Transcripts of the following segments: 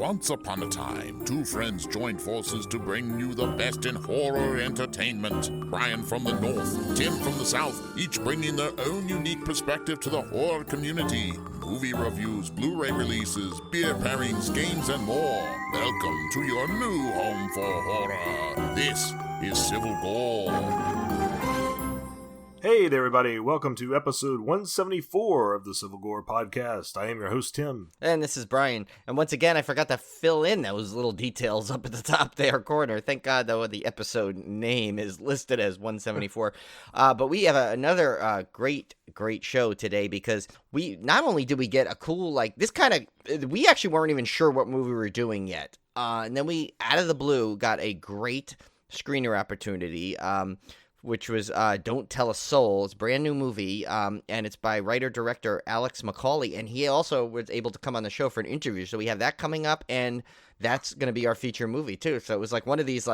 Once upon a time, two friends joined forces to bring you the best in horror entertainment. Brian from the north, Tim from the south, each bringing their own unique perspective to the horror community. Movie reviews, Blu-ray releases, beer pairings, games, and more. Welcome to your new home for horror. This is Civil Gore. Hey there, everybody. Welcome to episode 174 of the Civil Gore podcast. I am your host, Tim. And this is Brian. And once again, I forgot to fill in those little details up at the top there corner. Thank God, though, the episode name is listed as 174. But we have another great show today because we not only did we get a cool, we actually weren't even sure what movie we were doing yet. And then we, out of the blue, got a great screener opportunity, which was Don't Tell a Soul. It's a brand new movie, and it's by writer-director Alex McAulay, and he also was able to come on the show for an interview, so we have that coming up, and that's going to be our feature movie, too. So it was like one of these,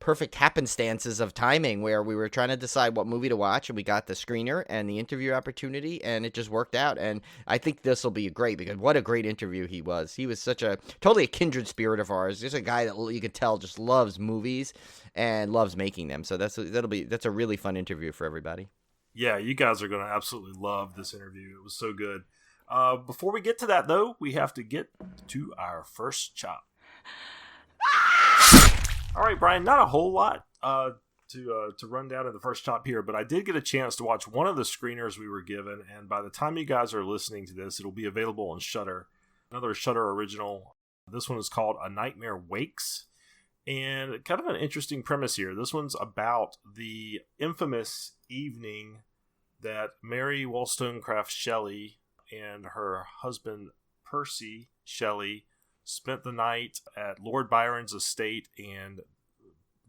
perfect happenstances of timing where we were trying to decide what movie to watch, and we got the screener and the interview opportunity, and it just worked out, and I think this will be great, because what a great interview he was. He was totally a kindred spirit of ours. Just a guy that you could tell just loves movies and loves making them, so that's a really fun interview for everybody. Yeah, you guys are going to absolutely love this interview. It was so good. Before we get to that, though, we have to get to our first chop. All right, Brian, not a whole lot to run down in the first chop here, but I did get a chance to watch one of the screeners we were given, and by the time you guys are listening to this, it'll be available on Shudder. Another Shudder original. This one is called A Nightmare Wakes, and kind of an interesting premise here. This one's about the infamous evening that Mary Wollstonecraft Shelley and her husband Percy Shelley spent the night at Lord Byron's estate and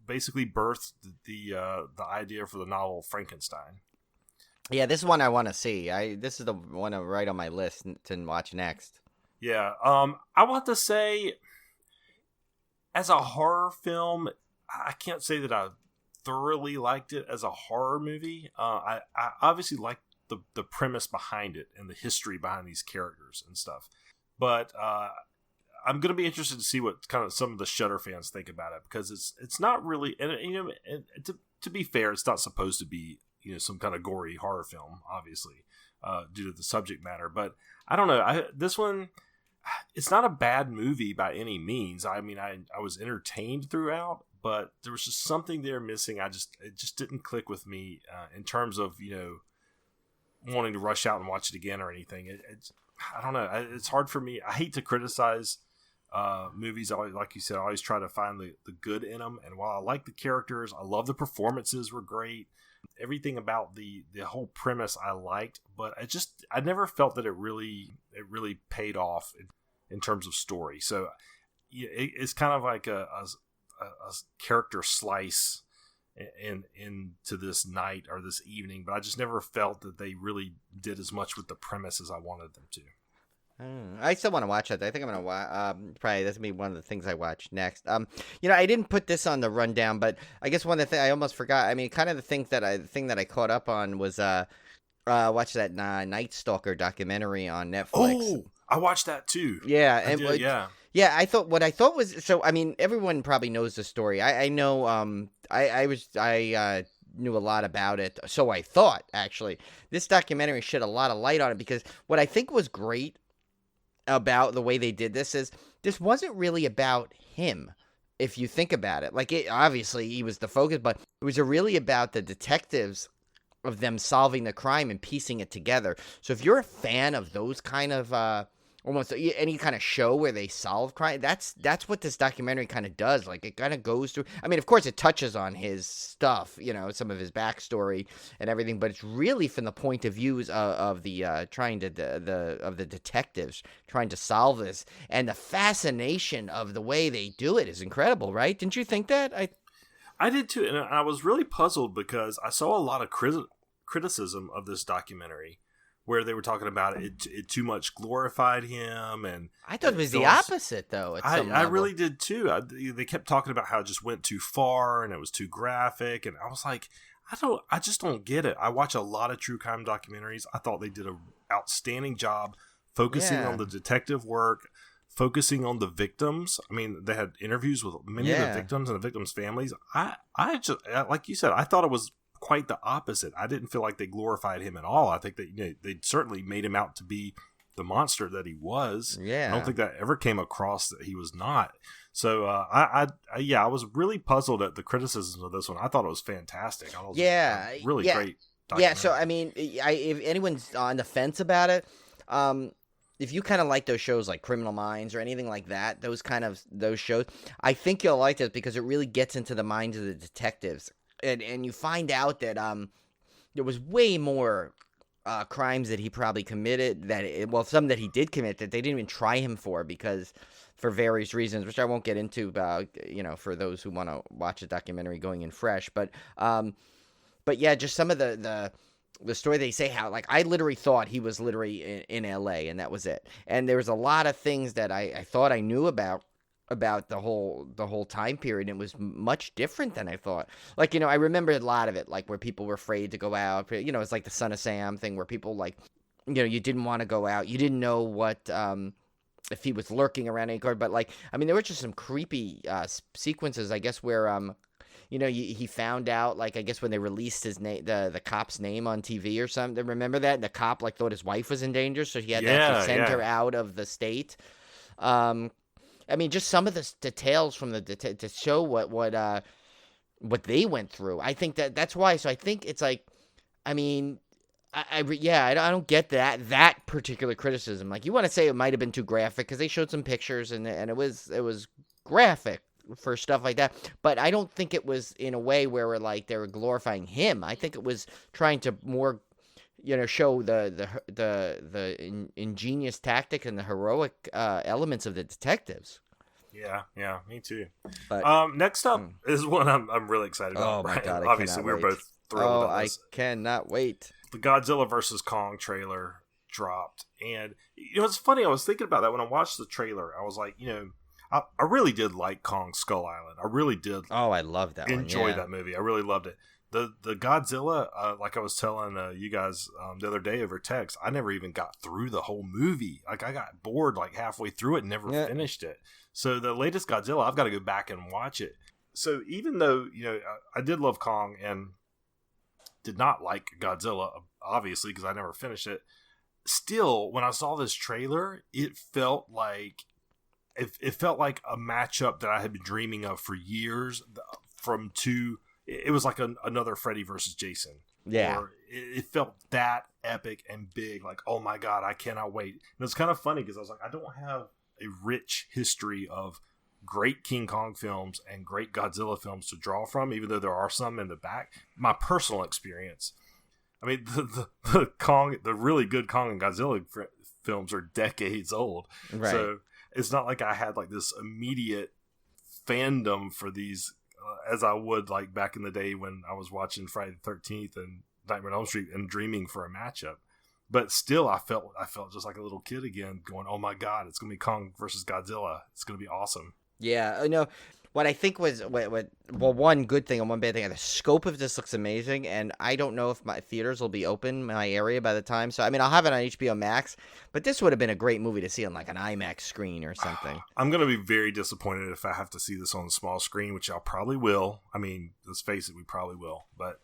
basically birthed the idea for the novel Frankenstein. Yeah, this is one I want to see. This is the one right on my list to watch next. Yeah, I want to say, as a horror film, I can't say that I thoroughly liked it as a horror movie. I obviously liked the premise behind it and the history behind these characters and stuff, but I'm going to be interested to see what kind of some of the Shudder fans think about it, because it's not really, and to be fair, it's not supposed to be some kind of gory horror film, obviously, due to the subject matter. But I don't know. This one, it's not a bad movie by any means. I mean, I was entertained throughout, but there was just something there missing. It just didn't click with me in terms of wanting to rush out and watch it again or anything. I don't know. It's hard for me. I hate to criticize movies. Like you said, I always try to find the good in them. And while I like the characters, I love the performances were great. Everything about the whole premise I liked, but I never felt that it really paid off in terms of story. So it's kind of like a character slice into this night or this evening, but I just never felt that they really did as much with the premise as I wanted them to. I still want to watch it. I think I'm going to watch. Probably that's going to be one of the things I watch next. I didn't put this on the rundown, but I guess one of the things I almost forgot. I mean, kind of the thing that I caught up on was watch that Night Stalker documentary on Netflix. Oh, I watched that too. Yeah, Yeah, I thought was so. I mean, everyone probably knows the story. I know. I knew a lot about it, so I thought. Actually, this documentary shed a lot of light on it, because what I think was great about the way they did this is this wasn't really about him, if you think about it. Obviously he was the focus, but it was really about the detectives of them solving the crime and piecing it together. So if you're a fan of those kind of almost any kind of show where they solve crime, that's what this documentary kind of does. It kind of goes through, I mean, of course it touches on his stuff, some of his backstory and everything, but it's really from the point of views of the detectives trying to solve this, and the fascination of the way they do it is incredible, right? Didn't you think that? I did too, and I was really puzzled because I saw a lot of criticism of this documentary, where they were talking about it too much glorified him, and I thought it was the opposite, though. I really did too. They kept talking about how it just went too far and it was too graphic, and I was like, I just don't get it. I watch a lot of true crime documentaries. I thought they did an outstanding job focusing on the detective work, focusing on the victims. I mean, they had interviews with many of the victims and the victims' families. I just, like you said, I thought it was quite the opposite. I didn't feel like they glorified him at all. I think that they certainly made him out to be the monster that he was. Yeah, I don't think that ever came across that he was not. So I was really puzzled at the criticisms of this one. I thought it was fantastic. I thought it was really great. Yeah, so I mean, if anyone's on the fence about it, if you kind of like those shows like Criminal Minds or anything like that, those shows, I think you'll like this because it really gets into the minds of the detectives. And you find out that there was way more crimes that he probably committed, some that he did commit that they didn't even try him for because for various reasons, which I won't get into, for those who want to watch a documentary going in fresh. But yeah, just some of the story they say how, like, I literally thought he was literally in L.A. and that was it. And there was a lot of things that I thought I knew about the whole time period. And it was much different than I thought. Like, I remember a lot of it, like where people were afraid to go out. It's like the Son of Sam thing where people, like, you didn't want to go out. You didn't know what if he was lurking around any corner. But, like, I mean, there were just some creepy sequences, I guess, where he found out, like, I guess when they released his name, the cop's name on TV or something. Remember that? The cop, like, thought his wife was in danger, so he had to actually send her out of the state. I mean, just some of the details from to show what they went through. I think that's why. So I think it's like, I mean, I don't get that particular criticism. Like, you want to say it might have been too graphic because they showed some pictures and it was graphic for stuff like that. But I don't think it was in a way where they were glorifying him. I think it was trying to more, show the ingenious tactic and the heroic elements of the detectives. Yeah, me too. But, next up is one I'm really excited about. Oh my God! Obviously, we were both thrilled. I cannot wait. The Godzilla vs. Kong trailer dropped, and it's funny. I was thinking about that when I watched the trailer. I was like, I really did like Kong Skull Island. I really did. Oh, I love that. Enjoy that movie. I really loved it. The Godzilla, like I was telling you guys the other day over text, I never even got through the whole movie. Like, I got bored like halfway through it and never finished it. So the latest Godzilla, I've got to go back and watch it. So even though, I did love Kong and did not like Godzilla, obviously, because I never finished it, still, when I saw this trailer, it felt like a matchup that I had been dreaming of for years from two. It was like another Freddy versus Jason. Yeah. It felt that epic and big. Like, oh my God, I cannot wait. And it's kind of funny because I was like, I don't have a rich history of great King Kong films and great Godzilla films to draw from, even though there are some in the back. My personal experience, I mean, the really good Kong and Godzilla films are decades old. Right. So it's not like I had like this immediate fandom for these as I would like back in the day when I was watching Friday the 13th and Nightmare on Elm Street and dreaming for a matchup. But still, I felt just like a little kid again, going, "Oh my God, it's gonna be Kong versus Godzilla. It's gonna be awesome." Yeah, no. What I think was one good thing and one bad thing. The scope of this looks amazing, and I don't know if my theaters will be open in my area by the time. So I mean, I'll have it on HBO Max, but this would have been a great movie to see on like an IMAX screen or something. I'm gonna be very disappointed if I have to see this on the small screen, which I probably will. I mean, let's face it, we probably will. But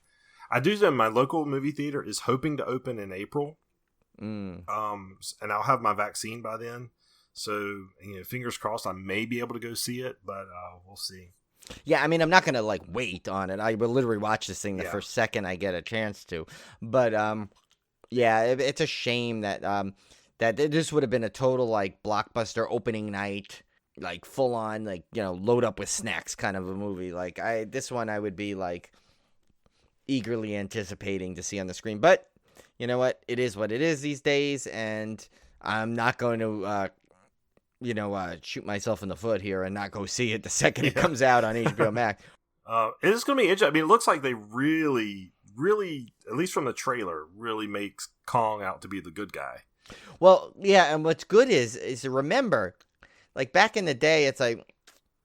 I do know my local movie theater is hoping to open in April. And I'll have my vaccine by then. So, fingers crossed I may be able to go see it, but we'll see. Yeah, I mean, I'm not going to, like, wait on it. I will literally watch this thing the first second I get a chance to. But, yeah, it's a shame that that this would have been a total, like, blockbuster opening night, like, full-on, like, load up with snacks kind of a movie. Like, this one I would be, like, eagerly anticipating to see on the screen. But, you know what? It is what it is these days, and I'm not going to... shoot myself in the foot here and not go see it the second it comes out on HBO Max. It is going to be interesting. I mean, it looks like they really, really, at least from the trailer, really makes Kong out to be the good guy. Well, yeah, and what's good is to remember, like back in the day, it's like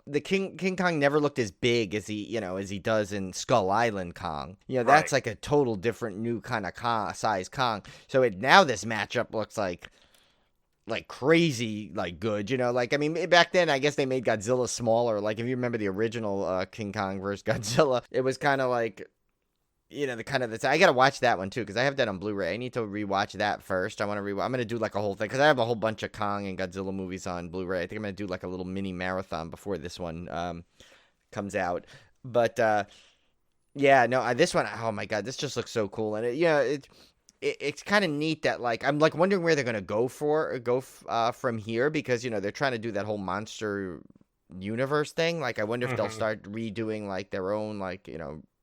the King Kong never looked as big as he does in Skull Island Kong. That's like a total different new kind of size Kong. So now this matchup looks like like crazy, like good, like, I mean, back then, I guess they made Godzilla smaller. Like, if you remember the original King Kong versus Godzilla, it was kind of like, I gotta watch that one too, because I have that on Blu-ray. I need to rewatch that first. I'm gonna do like a whole thing, because I have a whole bunch of Kong and Godzilla movies on Blu-ray. I think I'm gonna do like a little mini marathon before this one comes out. But yeah, no, this one, oh my god, this just looks so cool. And it's kind of neat that, like, I'm like wondering where they're gonna go from here, because they're trying to do that whole monster universe thing. Like, I wonder if they'll start redoing like their own, like,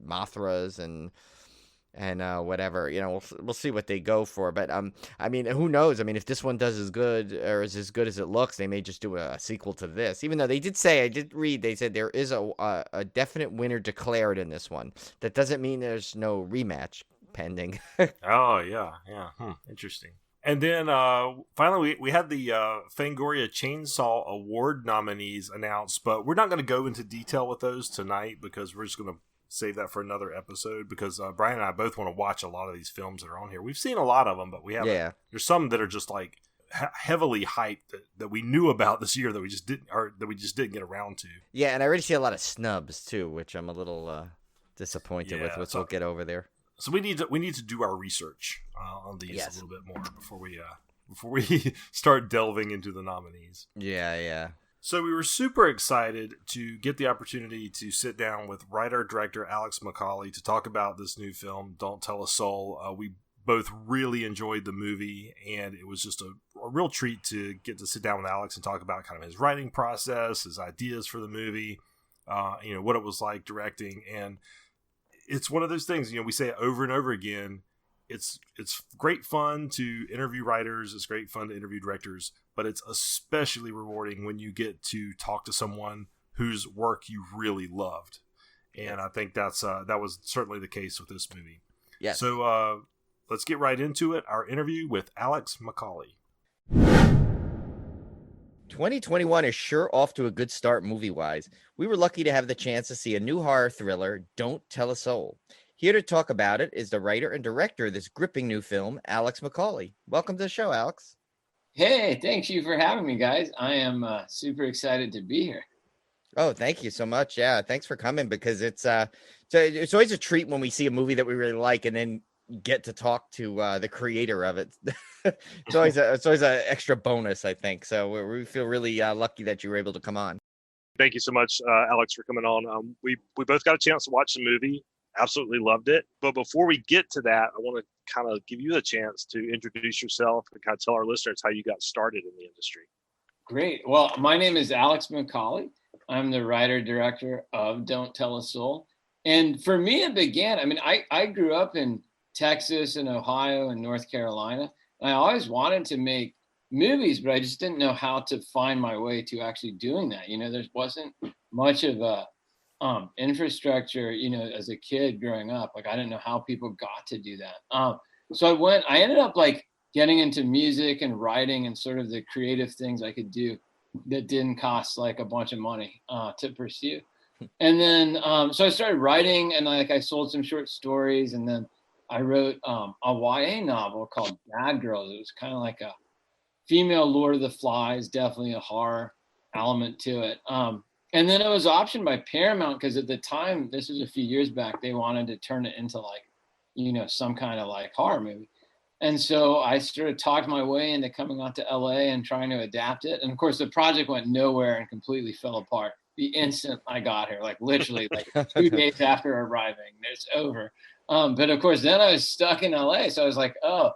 Mothras and whatever. We'll see what they go for. But I mean, who knows? I mean, if this one does as good or is as good as it looks, they may just do a sequel to this. Even though they did say, I did read, they said there is a definite winner declared in this one. That doesn't mean there's no rematch pending. Oh yeah. Interesting. And then finally, we had the Fangoria Chainsaw Award nominees announced, but we're not going to go into detail with those tonight, because we're just going to save that for another episode, because Brian and I both want to watch a lot of these films that are on here. We've seen a lot of them, but we haven't. Yeah. There's some that are just like heavily hyped that we knew about this year that we just didn't get around to. Yeah, and I already see a lot of snubs too, which I'm a little disappointed with. Which we'll get over there. So we need to do our research on these a little bit more before we start delving into the nominees. Yeah. So we were super excited to get the opportunity to sit down with writer-director Alex McAulay to talk about this new film, Don't Tell a Soul. We both really enjoyed the movie, and it was just a real treat to get to sit down with Alex and talk about kind of his writing process, his ideas for the movie, what it was like directing. And it's one of those things, we say it over and over again. It's great fun to interview writers. It's great fun to interview directors, but it's especially rewarding when you get to talk to someone whose work you really loved. And I think that was certainly the case with this movie. Yes. So let's get right into it. Our interview with Alex McAulay. 2021 is sure off to a good start movie-wise. We were lucky to have the chance to see a new horror thriller, Don't Tell a Soul. Here to talk about it is the writer and director of this gripping new film, Alex McAulay. Welcome to the show, Alex. Hey, thank you for having me, guys. I am super excited to be here. Oh, thank you so much. Yeah, thanks for coming, because it's always a treat when we see a movie that we really like and then get to talk to the creator of it. It's always an extra bonus, I think. So we feel really lucky that you were able to come on. Thank you so much, Alex, for coming on. We both got a chance to watch the movie. Absolutely loved it. But before we get to that, I want to kind of give you the chance to introduce yourself and kind of tell our listeners how you got started in the industry. Great. Well, my name is Alex McAulay. I'm the writer-director of Don't Tell a Soul. And for me, it began, I grew up in Texas and Ohio and North Carolina. And I always wanted to make movies, but I just didn't know how to find my way to actually doing that. There wasn't much of a infrastructure, as a kid growing up. Like, I didn't know how people got to do that. So I ended up like getting into music and writing and sort of the creative things I could do that didn't cost like a bunch of money to pursue. And then, so I started writing, and I sold some short stories, and then I wrote a YA novel called Bad Girls. It was kind of like a female Lord of the Flies, definitely a horror element to it. And then it was optioned by Paramount, because at the time, this was a few years back, they wanted to turn it into like, some kind of like horror movie. And so I sort of talked my way into coming out to LA and trying to adapt it. And of course, the project went nowhere and completely fell apart the instant I got here, like literally like 2 days after arriving, it's over. But of course, then I was stuck in LA. So I was like, oh,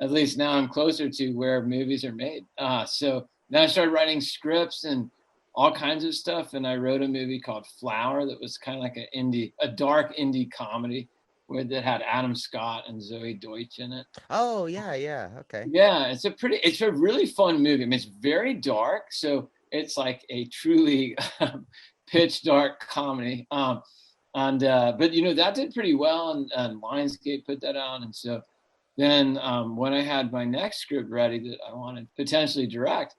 at least now I'm closer to where movies are made. So then I started writing scripts and all kinds of stuff. And I wrote a movie called Flower that was kind of like a dark indie comedy that had Adam Scott and Zoe Deutsch in it. Oh, yeah. Okay. Yeah, it's a really fun movie. It's very dark. So it's like a truly pitch dark comedy. But that did pretty well, and Lionsgate put that out. And so then when I had my next script ready that I wanted to potentially direct,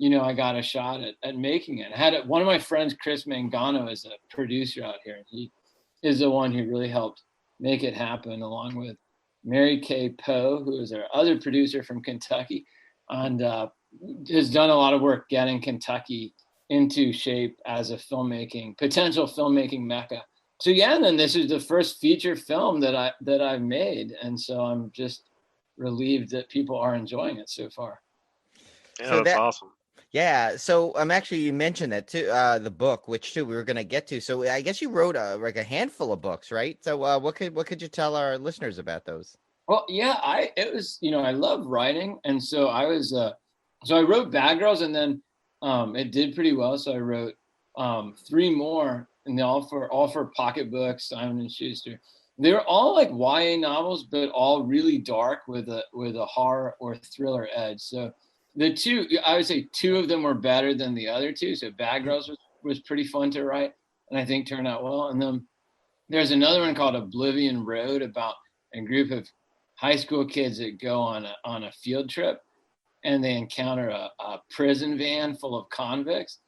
I got a shot at making it. I had one of my friends, Chris Mangano, is a producer out here, and he is the one who really helped make it happen, along with Mary Kay Poe, who is our other producer from Kentucky. And has done a lot of work getting Kentucky into shape as a potential filmmaking mecca. So yeah, and then this is the first feature film that I've made, and so I'm just relieved that people are enjoying it so far. Yeah, So that's awesome. Yeah, so actually you mentioned that too, the book, which too we were going to get to. So I guess you wrote like a handful of books, right? So what could you tell our listeners about those? Well, yeah, it was, I love writing, and so I was so I wrote Bad Girls, and then it did pretty well. So I wrote 3 more, and they all for pocketbooks, Simon and Schuster. They were all like YA novels, but all really dark with a horror or thriller edge. So I would say 2 of them were better than the other 2. So Bad Girls was pretty fun to write, and I think turned out well. And then there's another one called Oblivion Road about a group of high school kids that go on a field trip, and they encounter a prison van full of convicts.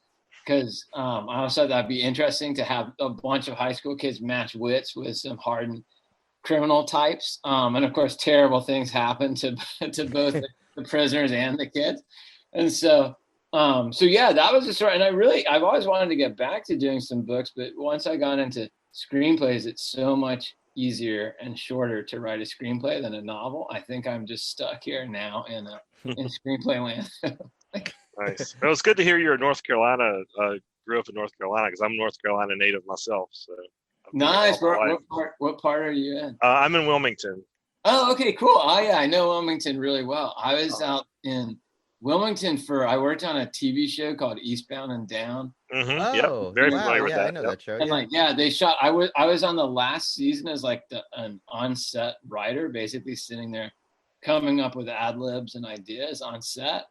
Because I also thought that'd be interesting to have a bunch of high school kids match wits with some hardened criminal types. And of course, terrible things happen to both the prisoners and the kids. And so yeah, that was the story. And I've always wanted to get back to doing some books, but once I got into screenplays, it's so much easier and shorter to write a screenplay than a novel. I think I'm just stuck here now in screenplay land. Nice. It was good to hear you're in North Carolina. Grew up in North Carolina because I'm North Carolina native myself. So nice. What part are you in? I'm in Wilmington. Oh, okay, cool. Oh, yeah, I know Wilmington really well. I was out in Wilmington I worked on a TV show called Eastbound and Down. Mm-hmm. Oh, yep. Very familiar with that. I know that show. And they shot. I was on the last season as like an on-set writer, basically sitting there, coming up with ad libs and ideas on set,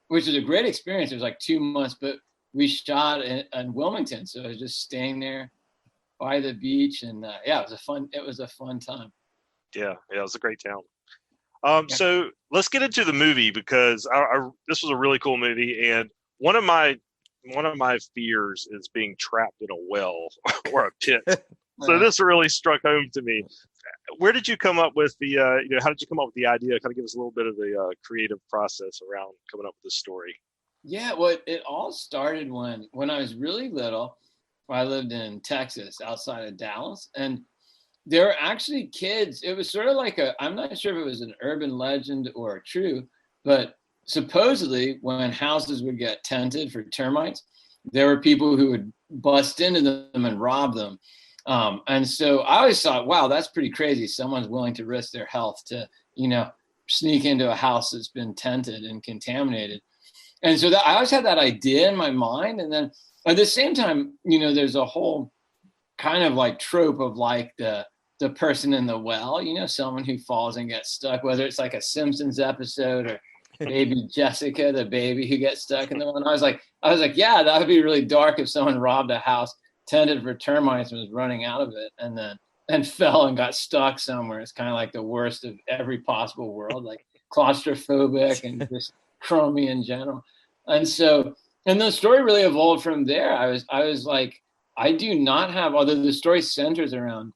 which was a great experience. It was like 2 months, but we shot in Wilmington, so I was just staying there by the beach, and it was a fun time. Yeah, it was a great town. So let's get into the movie because this was a really cool movie, and one of my fears is being trapped in a well or a pit. So this really struck home to me. Where did you come up with the how did you come up with the idea? Kind of give us a little bit of the creative process around coming up with this story. Yeah, well, it all started when I was really little. I lived in Texas, outside of Dallas, and there were actually kids. It was sort of like I'm not sure if it was an urban legend or true, but supposedly when houses would get tented for termites, there were people who would bust into them and rob them. And so I always thought, wow, that's pretty crazy. Someone's willing to risk their health to, sneak into a house that's been tented and contaminated. And so I always had that idea in my mind. And then at the same time, there's a whole kind of like trope of like the person in the well, someone who falls and gets stuck, whether it's like a Simpsons episode or baby Jessica, the baby who gets stuck in the well. And I was like, yeah, that would be really dark if someone robbed a house, tended for termites and was running out of it, and fell and got stuck somewhere. It's kind of like the worst of every possible world, like claustrophobic and just crummy in general. And so, and the story really evolved from there. I was like, I do not have, although the story centers around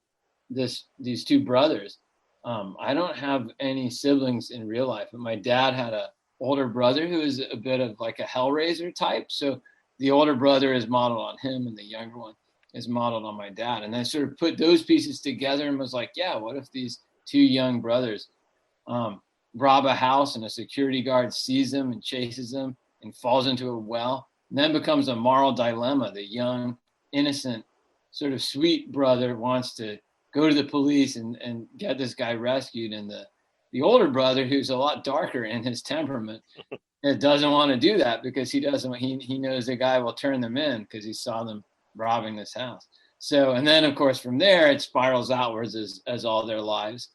these 2 brothers, I don't have any siblings in real life, but my dad had a older brother who is a bit of like a Hellraiser type. So the older brother is modeled on him and the younger one is modeled on my dad. And I sort of put those pieces together and was like, yeah, what if these 2 young brothers rob a house and a security guard sees them and chases them and falls into a well, and then becomes a moral dilemma. The young, innocent, sort of sweet brother wants to go to the police and get this guy rescued. And the older brother, who's a lot darker in his temperament, doesn't want to do that because he knows the guy will turn them in because he saw them robbing this house. So, and then of course from there it spirals outwards as all their lives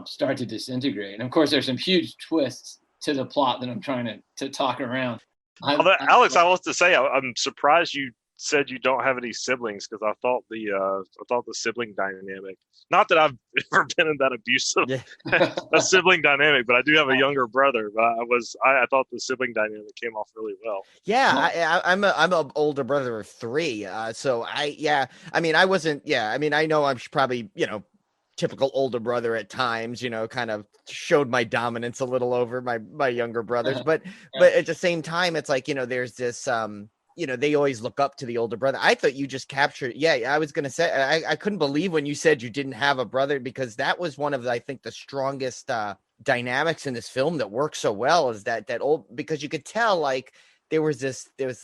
start to disintegrate. And of course there's some huge twists to the plot that I'm trying to talk around. Alex, I want to say I'm surprised you said you don't have any siblings because I thought the sibling dynamic. Not that I've ever been in that abusive a sibling dynamic, but I do have a younger brother. But I thought the sibling dynamic came off really well. Yeah, I'm an older brother of 3. So I mean I wasn't. Yeah, I mean I know I'm probably typical older brother at times, kind of showed my dominance a little over my younger brothers. But at the same time, it's like, there's this, they always look up to the older brother. I thought you just captured. Yeah, I was going to say, I couldn't believe when you said you didn't have a brother, because that was one of, I think, the strongest dynamics in this film that works so well, is that old, because you could tell, like, there was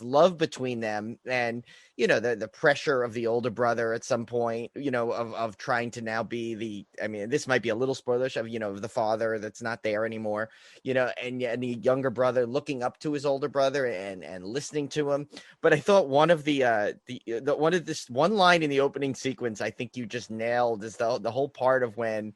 love between them, and the pressure of the older brother at some point, of trying to now be this might be a little spoilerish, of the father that's not there anymore, and the younger brother looking up to his older brother and listening to him. But I thought one of this one line in the opening sequence, I think you just nailed, is the whole part of when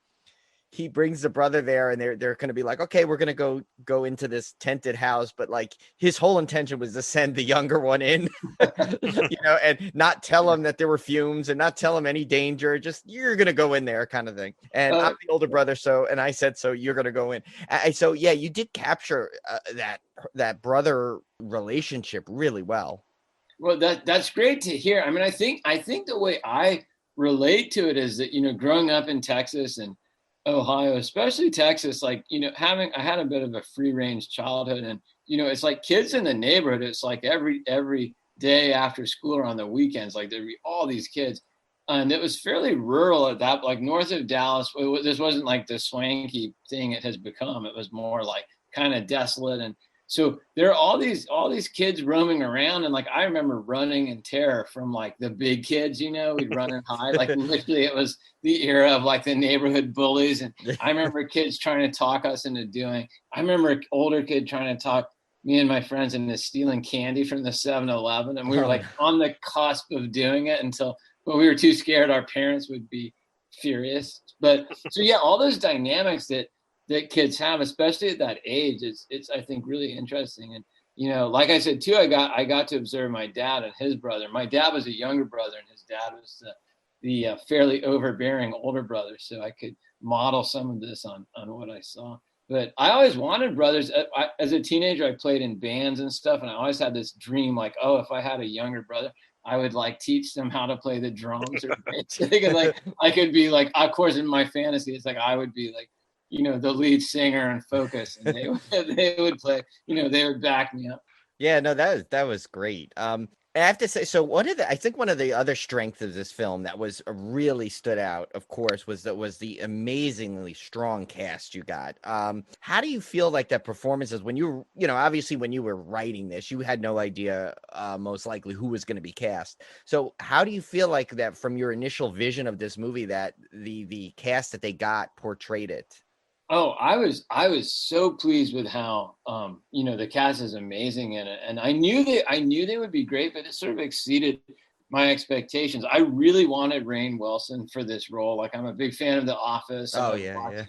he brings the brother there, and they're going to be like, okay, we're going to go into this tented house. But like, his whole intention was to send the younger one in, and not tell him that there were fumes, and not tell him any danger. Just, you're going to go in there, kind of thing. And I'm the older brother. And I said, so you're going to go in. So yeah, you did capture that brother relationship really well. Well, that's great to hear. I mean, I think the way I relate to it is that, growing up in Texas and Ohio, especially Texas, like, I had a bit of a free range childhood, and, it's like kids in the neighborhood. It's like every day after school or on the weekends, like there'd be all these kids, and it was fairly rural at that, like north of Dallas. This wasn't like the swanky thing it has become. It was more like kind of desolate. And so there are all these kids roaming around, and like I remember running in terror from like the big kids, we'd run and hide. Like literally, it was the era of like the neighborhood bullies. And I remember kids trying to talk us into doing. I remember an older kid trying to talk me and my friends into stealing candy from the 7-Eleven, and we were like on the cusp of doing it but we were too scared our parents would be furious. But so yeah, all those dynamics that kids have, especially at that age, it's I think really interesting. And like I said too, I got to observe my dad and his brother. My dad was a younger brother, and his dad was the fairly overbearing older brother. So I could model some of this on what I saw. But I always wanted brothers. As a teenager, I played in bands and stuff, and I always had this dream, like, oh, if I had a younger brother, I would like teach them how to play the drums or bass. Like I could be like, of course, in my fantasy, it's like I would be like, the lead singer and Focus, and they would play, they would back me up. Yeah, no, that was great. I have to say, so I think one of the other strengths of this film that was really stood out, of course, was the amazingly strong cast you got. How do you feel like that performances when obviously when you were writing this, you had no idea most likely who was going to be cast. So how do you feel like that from your initial vision of this movie, that the cast that they got portrayed it? Oh, I was so pleased with how the cast is amazing in it, and I knew they would be great, but it sort of exceeded my expectations. I really wanted Rainn Wilson for this role. Like, I'm a big fan of The Office. Oh yeah.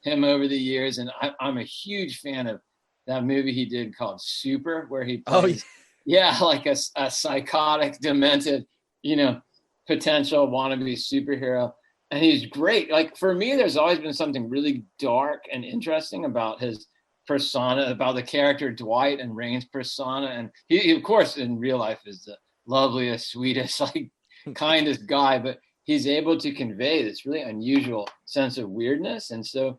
Him over the years, and I'm a huge fan of that movie he did called Super, where he plays, like a psychotic, demented, potential wannabe superhero. And he's great. Like, for me, there's always been something really dark and interesting about his persona, about the character Dwight and Rainn's persona. And he, of course, in real life is the loveliest, sweetest, like kindest guy, but he's able to convey this really unusual sense of weirdness. And so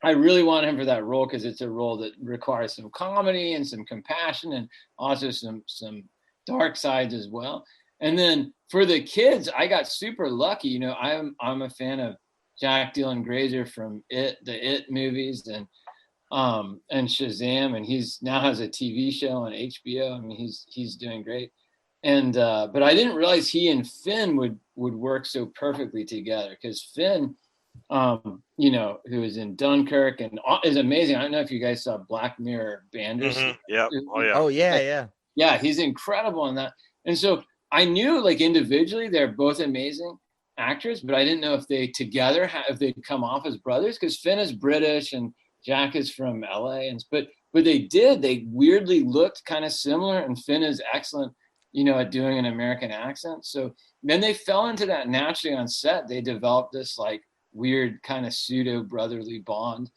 I really want him for that role, because it's a role that requires some comedy and some compassion, and also some dark sides as well. And then for the kids, I got super lucky. I'm a fan of Jack Dylan Grazer from the It movies and Shazam, and he's now has a TV show on HBO. I mean, he's doing great. And but I didn't realize he and Finn would work so perfectly together, because Finn, who is in Dunkirk and is amazing. I don't know if you guys saw Black Mirror Bandersnatch. Mm-hmm. Yeah. Oh yeah. Oh yeah. Yeah, he's incredible in that. And so I knew, like, individually they're both amazing actors, but I didn't know if they together if they'd come off as brothers, because Finn is British and Jack is from LA, but they weirdly looked kind of similar, and Finn is excellent, at doing an American accent. So then they fell into that naturally on set. They developed this like weird kind of pseudo brotherly bond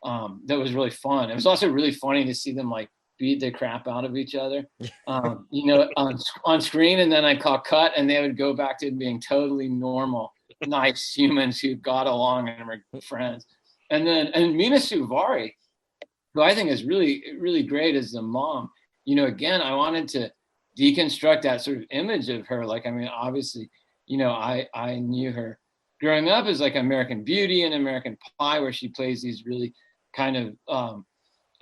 that was really fun. It was also really funny to see them like beat the crap out of each other, on screen, and then I call cut, and they would go back to being totally normal nice humans who got along and were friends. And Mena Suvari, who I think is really, really great as the mom. You know, again, I wanted to deconstruct that sort of image of her. Like, I mean, obviously, you know, I knew her growing up as like American Beauty and American Pie, where she plays these really kind of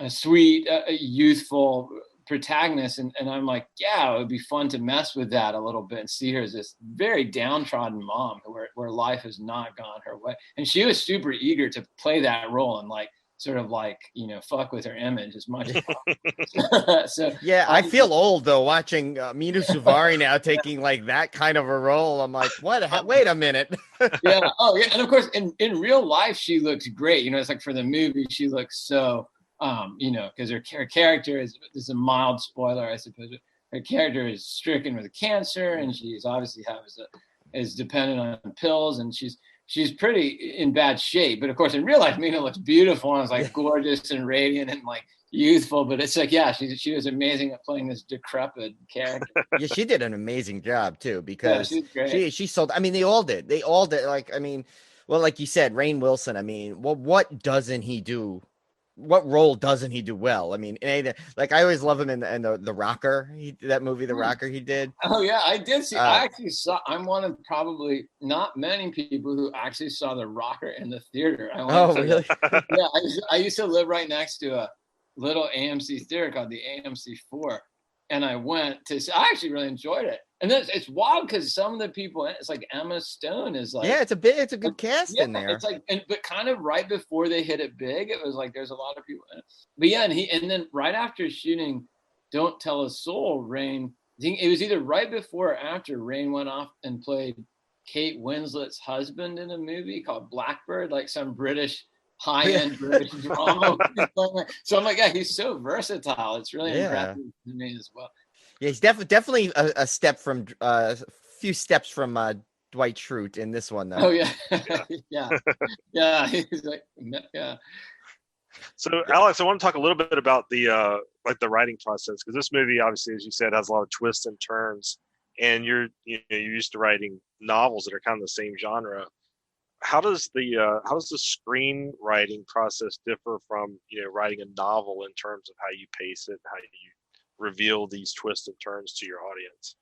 a sweet, youthful protagonist. And I'm like, yeah, it would be fun to mess with that a little bit and see her as this very downtrodden mom where life has not gone her way. And she was super eager to play that role and like, sort of like, you know, fuck with her image as much as possible. So yeah, I feel old though watching Mena Suvari now taking like that kind of a role. I'm like, what? Wait a minute. Yeah. Oh, yeah. And of course, in real life, she looks great. You know, it's like for the movie, she looks so, you know, because her character is a mild spoiler, I suppose. Her character is stricken with cancer, and she's obviously is dependent on pills, and she's pretty in bad shape. But of course, in real life, Mena looks beautiful and is like gorgeous and radiant and like youthful. But it's like, yeah, she was amazing at playing this decrepit character. Yeah, she did an amazing job too, because she sold. I mean, they all did. Like, I mean, well, like you said, Rainn Wilson. I mean, well, what doesn't he do? What role doesn't he do well? I mean, like I always love him in the Rocker. That movie, The Rocker, he did. Oh yeah, I did see. I actually saw. I'm one of probably not many people who actually saw The Rocker in the theater. Really? Yeah, I used to live right next to a little AMC theater called the AMC 4, and I went to. I actually really enjoyed it. And then it's wild because some of the people, it's like Emma Stone is like, yeah, it's a good cast in there. It's like, but kind of right before they hit it big, it was like there's a lot of people in it. But yeah, and then right after shooting Don't Tell a Soul, Rainn, I think it was either right before or after Rainn went off and played Kate Winslet's husband in a movie called Blackbird, like some British high-end British drama. So I'm like, yeah, he's so versatile. It's really impressive to me as well. Yeah, he's definitely a step from few steps from Dwight Schrute in this one, though. Oh yeah, yeah. He's like, yeah. So, Alex, I want to talk a little bit about the like the writing process, because this movie, obviously, as you said, has a lot of twists and turns, and you're used to writing novels that are kind of the same genre. How does the screenwriting process differ from writing a novel in terms of how you pace it, how you reveal these twists and turns to your audience?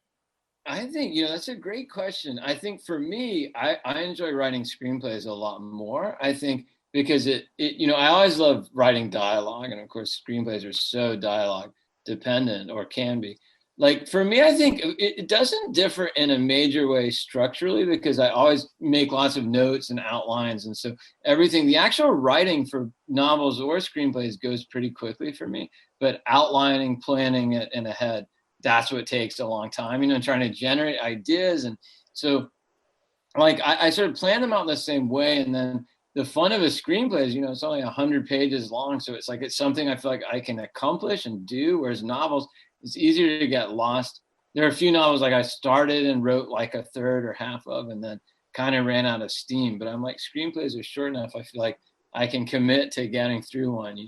I think that's a great question. I think for me, I enjoy writing screenplays a lot more. I think because it I always love writing dialogue, and of course screenplays are so dialogue dependent, or can be. Like for me, I think it doesn't differ in a major way structurally, because I always make lots of notes and outlines, and so the actual writing for novels or screenplays goes pretty quickly for me. But outlining, planning it in ahead, that's what takes a long time, trying to generate ideas. And so like I sort of plan them out in the same way. And then the fun of a screenplay is, it's only 100 pages long. So it's something I feel like I can accomplish and do. Whereas novels, it's easier to get lost. There are a few novels like I started and wrote like a third or half of, and then kind of ran out of steam. But I'm like, screenplays are short enough, I feel like I can commit to getting through one,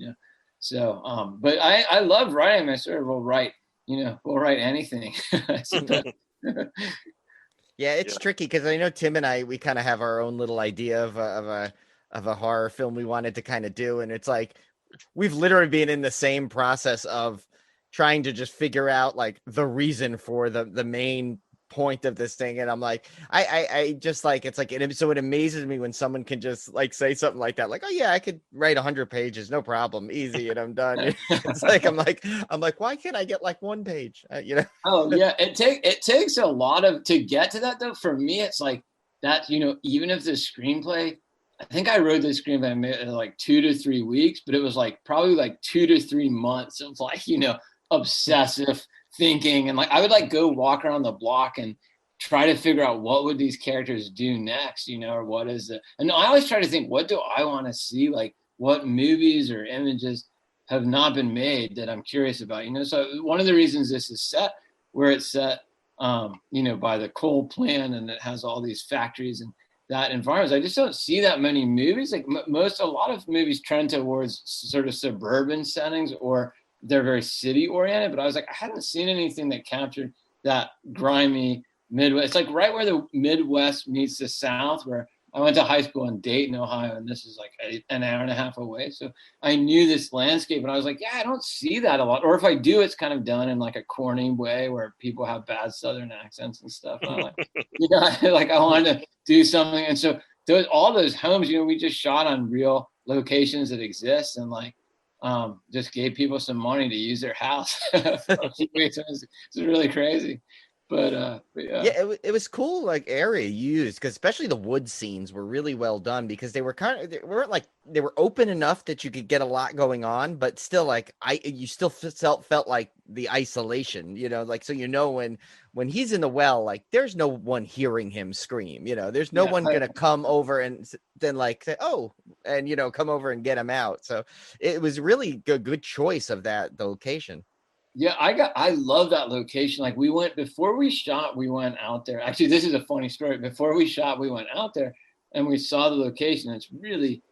So, but I love writing. I sort of will write, we'll write anything. Yeah, it's tricky because I know Tim and I, we kind of have our own little idea of a horror film we wanted to kind of do, and it's like we've literally been in the same process of trying to just figure out like the reason for the main point of this thing. And I'm like, I just like, it's like, so it amazes me when someone can just like say something like that, like, oh yeah, I could write 100 pages, no problem, easy, and I'm done. It's like, I'm like, why can't I get like one page? Oh yeah, it takes a lot to get to that though. For me, it's like that, even if the screenplay, I think I wrote the screenplay in like 2 to 3 weeks, but it was like probably like 2 to 3 months of like, obsessive thinking. And like I would like go walk around the block and try to figure out what would these characters do next, or what is it. And I always try to think, what do I want to see? Like what movies or images have not been made that I'm curious about, So one of the reasons this is set where it's set, by the coal plant, and it has all these factories and that environment. I just don't see that many movies. Like a lot of movies trend towards sort of suburban settings, or they're very city oriented, but I was like, I hadn't seen anything that captured that grimy, Midwest. It's like right where the Midwest meets the South, where I went to high school in Dayton, Ohio, and this is like an hour and a half away. So I knew this landscape, and I was like, yeah, I don't see that a lot. Or if I do, it's kind of done in like a corny way where people have bad Southern accents and stuff. And I'm like, like I wanted to do something. And so all those homes, we just shot on real locations that exist, and like just gave people some money to use their house. It's really crazy. But yeah, it was cool, like area used, because especially the wood scenes were really well done, because they weren't like, they were open enough that you could get a lot going on, but still like you still felt like the isolation, like, so when he's in the well, like there's no one hearing him scream, there's no one gonna come over and then like say, oh, and come over and get him out. So it was really a good choice of the location. Yeah, I love that location. Like before we shot, we went out there. Actually, this is a funny story. Before we shot, we went out there and we saw the location. It's really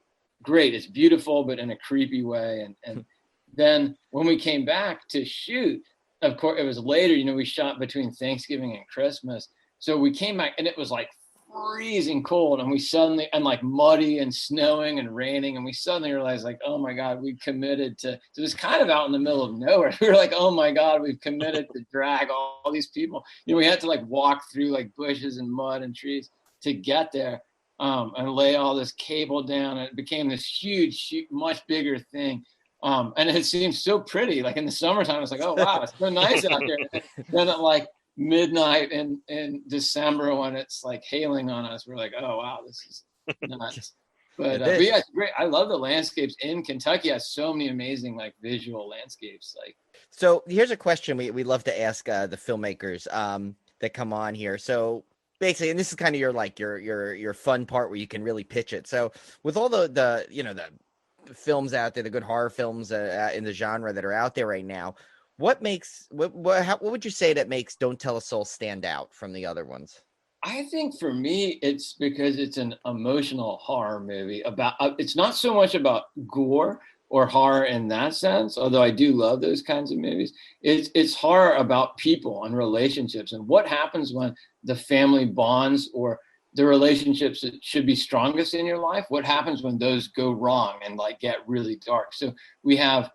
great. It's beautiful, but in a creepy way. And then when we came back to shoot, of course, it was later, we shot between Thanksgiving and Christmas. So we came back and it was like freezing cold, and like muddy and snowing and raining, and we suddenly realized like, oh my God, we committed to it was kind of out in the middle of nowhere. We were like, oh my God, we've committed to drag all these people. We had to like walk through like bushes and mud and trees to get there, and lay all this cable down, and it became this huge, much bigger thing. And it seemed so pretty. Like in the summertime, it's like, oh wow, it's so nice out there. And then at like midnight in December, when it's like hailing on us, we're like, oh wow, this is nuts. But yeah, it's great. I love the landscapes in Kentucky. It has so many amazing like visual landscapes. Like, so here's a question we love to ask the filmmakers that come on here. So basically, and this is kind of your fun part where you can really pitch it. So with all the films out there, the good horror films in the genre that are out there right now, what would you say that makes Don't Tell a Soul stand out from the other ones? I think for me, it's because it's an emotional horror movie about, it's not so much about gore or horror in that sense, although I do love those kinds of movies. It's horror about people and relationships and what happens when the family bonds or the relationships that should be strongest in your life. What happens when those go wrong and like get really dark? So we have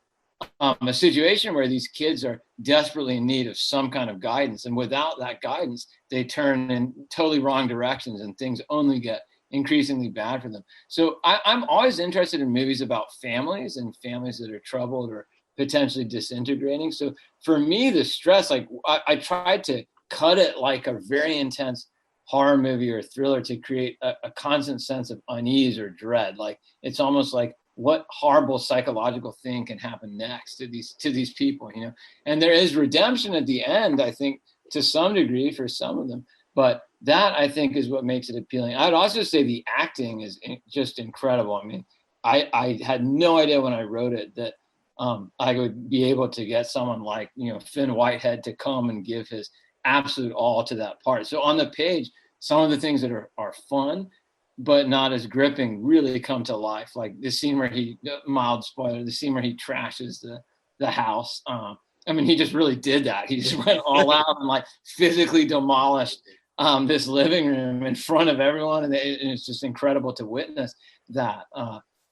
a situation where these kids are desperately in need of some kind of guidance, and without that guidance, they turn in totally wrong directions, and things only get increasingly bad for them. So I'm always interested in movies about families and families that are troubled or potentially disintegrating. So for me, the stress, like I tried to cut it like a very intense horror movie or thriller to create a constant sense of unease or dread. Like it's almost like, what horrible psychological thing can happen next to these people, And there is redemption at the end, I think, to some degree for some of them. But that, I think, is what makes it appealing. I'd also say the acting is just incredible. I mean, I had no idea when I wrote it that I would be able to get someone like, Fionn Whitehead to come and give his absolute all to that part. So on the page, some of the things that are fun but not as gripping really come to life. Like the scene where mild spoiler, the scene where he trashes the house. I mean, he just really did that. He just went all out and like physically demolished this living room in front of everyone. And it's just incredible to witness that.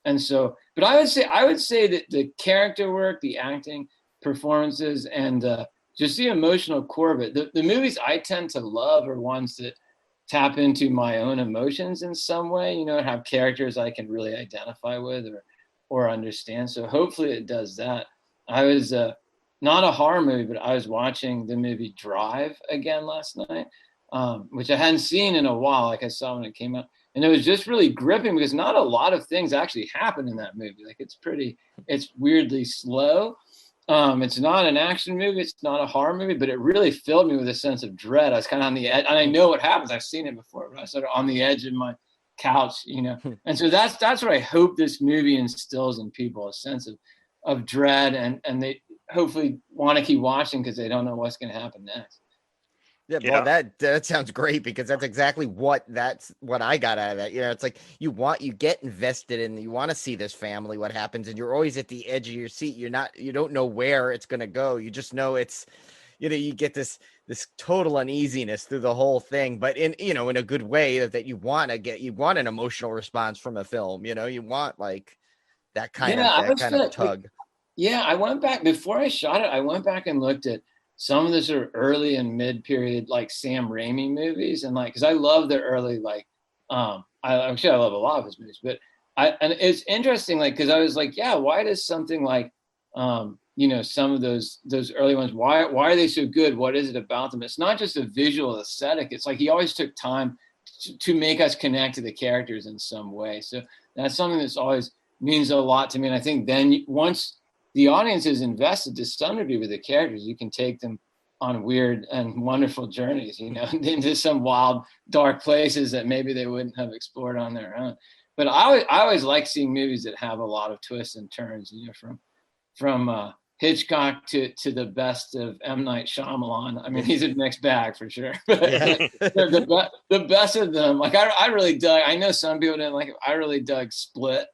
And so, but I would say that the character work, the acting, performances, and just the emotional core of it, the movies I tend to love are ones that tap into my own emotions in some way, have characters I can really identify with or understand. So hopefully it does that. I was not a horror movie, but I was watching the movie Drive again last night, which I hadn't seen in a while. Like I saw when it came out, and it was just really gripping because not a lot of things actually happen in that movie. Like it's weirdly slow. It's not an action movie. It's not a horror movie, but it really filled me with a sense of dread. I was kind of on the edge, and I know what happens. I've seen it before, but I was sort of on the edge of my couch, And so that's what I hope this movie instills in people, a sense of dread, and they hopefully want to keep watching because they don't know what's going to happen next. Yeah, well, that sounds great, because that's exactly what I got out of that. It's like you get invested in, you want to see this family, what happens, and you're always at the edge of your seat. You don't know where it's going to go. You just know it's you get this total uneasiness through the whole thing, but in in a good way that you want an emotional response from a film. You want like that kind of tug. I went back before I shot it. I went back and looked at some of the sort of early and mid period like Sam Raimi movies, and like because I love the early like I love a lot of his movies, but and it's interesting like because I was like, yeah, why does something like some of those early ones, why are they so good? What is it about them? It's not just a visual aesthetic. It's like he always took time to make us connect to the characters in some way. So that's something that's always means a lot to me. And I think then once the audience is invested to some degree with the characters, you can take them on weird and wonderful journeys, into some wild, dark places that maybe they wouldn't have explored on their own. But I always like seeing movies that have a lot of twists and turns, from Hitchcock to the best of M. Night Shyamalan. I mean, he's a mixed bag for sure. Yeah. the best of them, like I really dug. I know some people didn't like it. I really dug Split.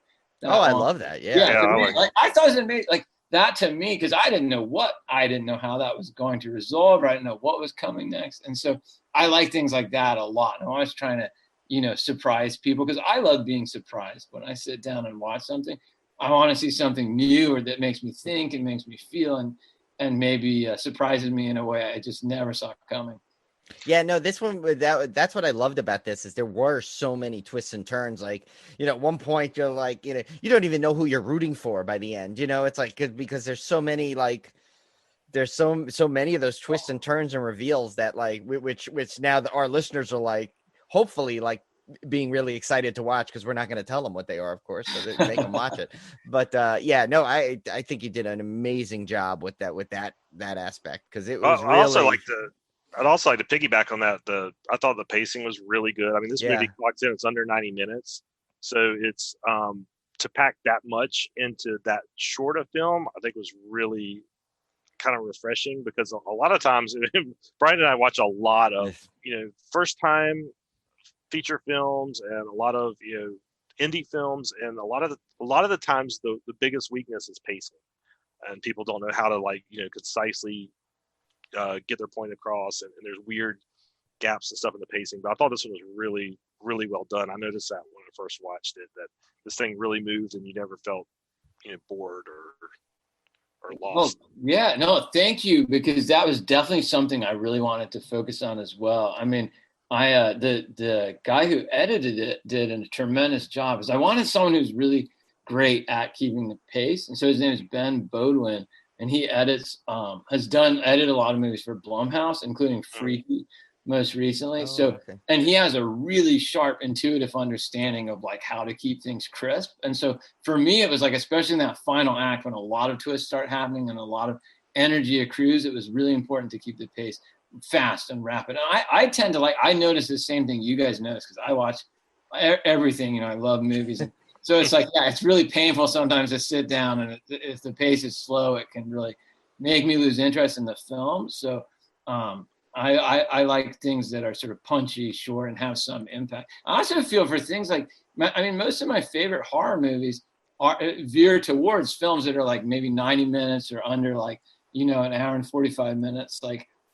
I love that. Yeah. I thought it was amazing. Like that to me, because I didn't know how that was going to resolve. I didn't know what was coming next, and so I like things like that a lot. I'm always trying to, surprise people because I love being surprised when I sit down and watch something. I want to see something new or that makes me think and makes me feel and maybe surprises me in a way I just never saw coming. Yeah, no, this one, that's what I loved about this is there were so many twists and turns. Like, at one point you're like, you don't even know who you're rooting for by the end. It's like because there's so many there's so many of those twists and turns and reveals that like which now our listeners are like hopefully like being really excited to watch because we're not going to tell them what they are, of course, so they make them watch it. But I think you did an amazing job with that aspect because it was really. I'd also like to piggyback on that. I thought the pacing was really good. I mean, this movie clocks in, it's under 90 minutes. So it's to pack that much into that short a film, I think was really kind of refreshing because a lot of times Brian and I watch a lot of, first time feature films and a lot of, indie films. And a lot of the times the biggest weakness is pacing and people don't know how to concisely get their point across, and there's weird gaps and stuff in the pacing. But I thought this one was really, really well done. I noticed that when I first watched it, that this thing really moved, and you never felt bored or lost. Well, yeah, no, thank you, because that was definitely something I really wanted to focus on as well. I mean, the guy who edited it did a tremendous job. Because I wanted someone who's really great at keeping the pace, and so his name is Ben Bodwin. And he edited a lot of movies for Blumhouse, including Freaky most recently. And he has a really sharp, intuitive understanding of like how to keep things crisp. And so for me, it was like, especially in that final act when a lot of twists start happening and a lot of energy accrues, it was really important to keep the pace fast and rapid. And I tend to I notice the same thing you guys notice because I watch everything, I love movies. And so it's like, it's really painful sometimes to sit down, and if the pace is slow, it can really make me lose interest in the film. So I like things that are sort of punchy, short, and have some impact. I also feel for things like, most of my favorite horror movies veer towards films that are like maybe 90 minutes or under an hour and 45 minutes.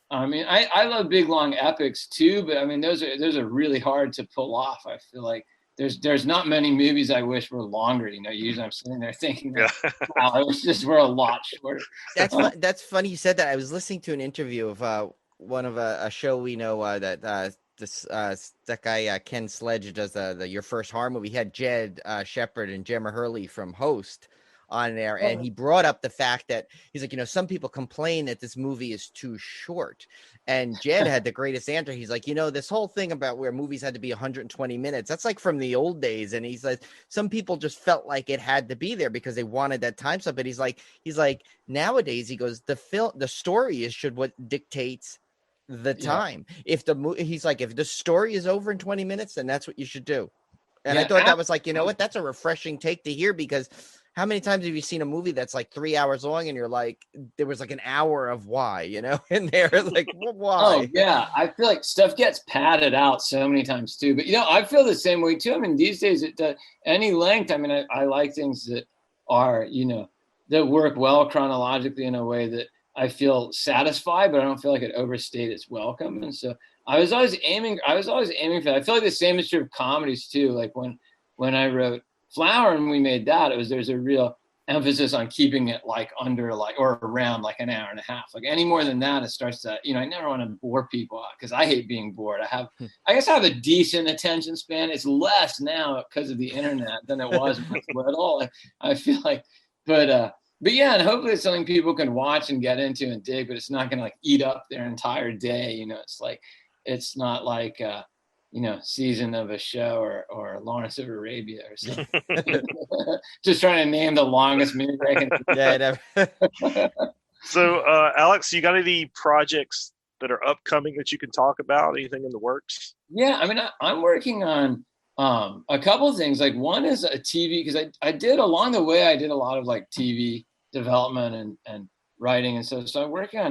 I love big, long epics too, but those are really hard to pull off. I feel like there's not many movies I wish were longer. Usually I'm sitting there thinking, wow, I wish this were a lot shorter. That's funny you said that. I was listening to an interview of one of a show we know that that guy Ken Sledge does the Your First Horror Movie. He had Jed Shepard and Gemma Hurley from Host on there, and he brought up the fact that he's like, some people complain that this movie is too short, and Jed had the greatest answer. He's like, this whole thing about where movies had to be 120 minutes, that's like from the old days, and he's like, some people just felt like it had to be there because they wanted that time stuff. But he's like nowadays, he goes, the story is what dictates the time. If if the story is over in 20 minutes, then that's what you should do. And I thought that was what, that's a refreshing take to hear, because how many times have you seen a movie that's like 3 hours long and you're like, there was like an hour of why, and they're like, well, why? Oh yeah. I feel like stuff gets padded out so many times too, but I feel the same way too. These days any length, I like things that are, that work well chronologically in a way that I feel satisfied, but I don't feel like it overstayed its welcome. And so I was always aiming for that. I feel like the same is true of comedies too. Like when I wrote Flower and we made that, there's a real emphasis on keeping it like under like or around like an hour and a half. Like any more than that, it starts to, I never want to bore people out because I hate being bored. I guess I have a decent attention span. It's less now because of the internet than it was when I was little. I feel like, but yeah, and hopefully it's something people can watch and get into and dig, but it's not going to like eat up their entire day. It's not like, season of a show or Lawrence of Arabia or something. Just trying to name the longest movie I can. Yeah. So, Alex, you got any projects that are upcoming that you can talk about? Anything in the works? Yeah, I mean, I'm working on a couple of things. Like one is a TV, because I did along the way, I did a lot of like TV development and writing. And so I'm working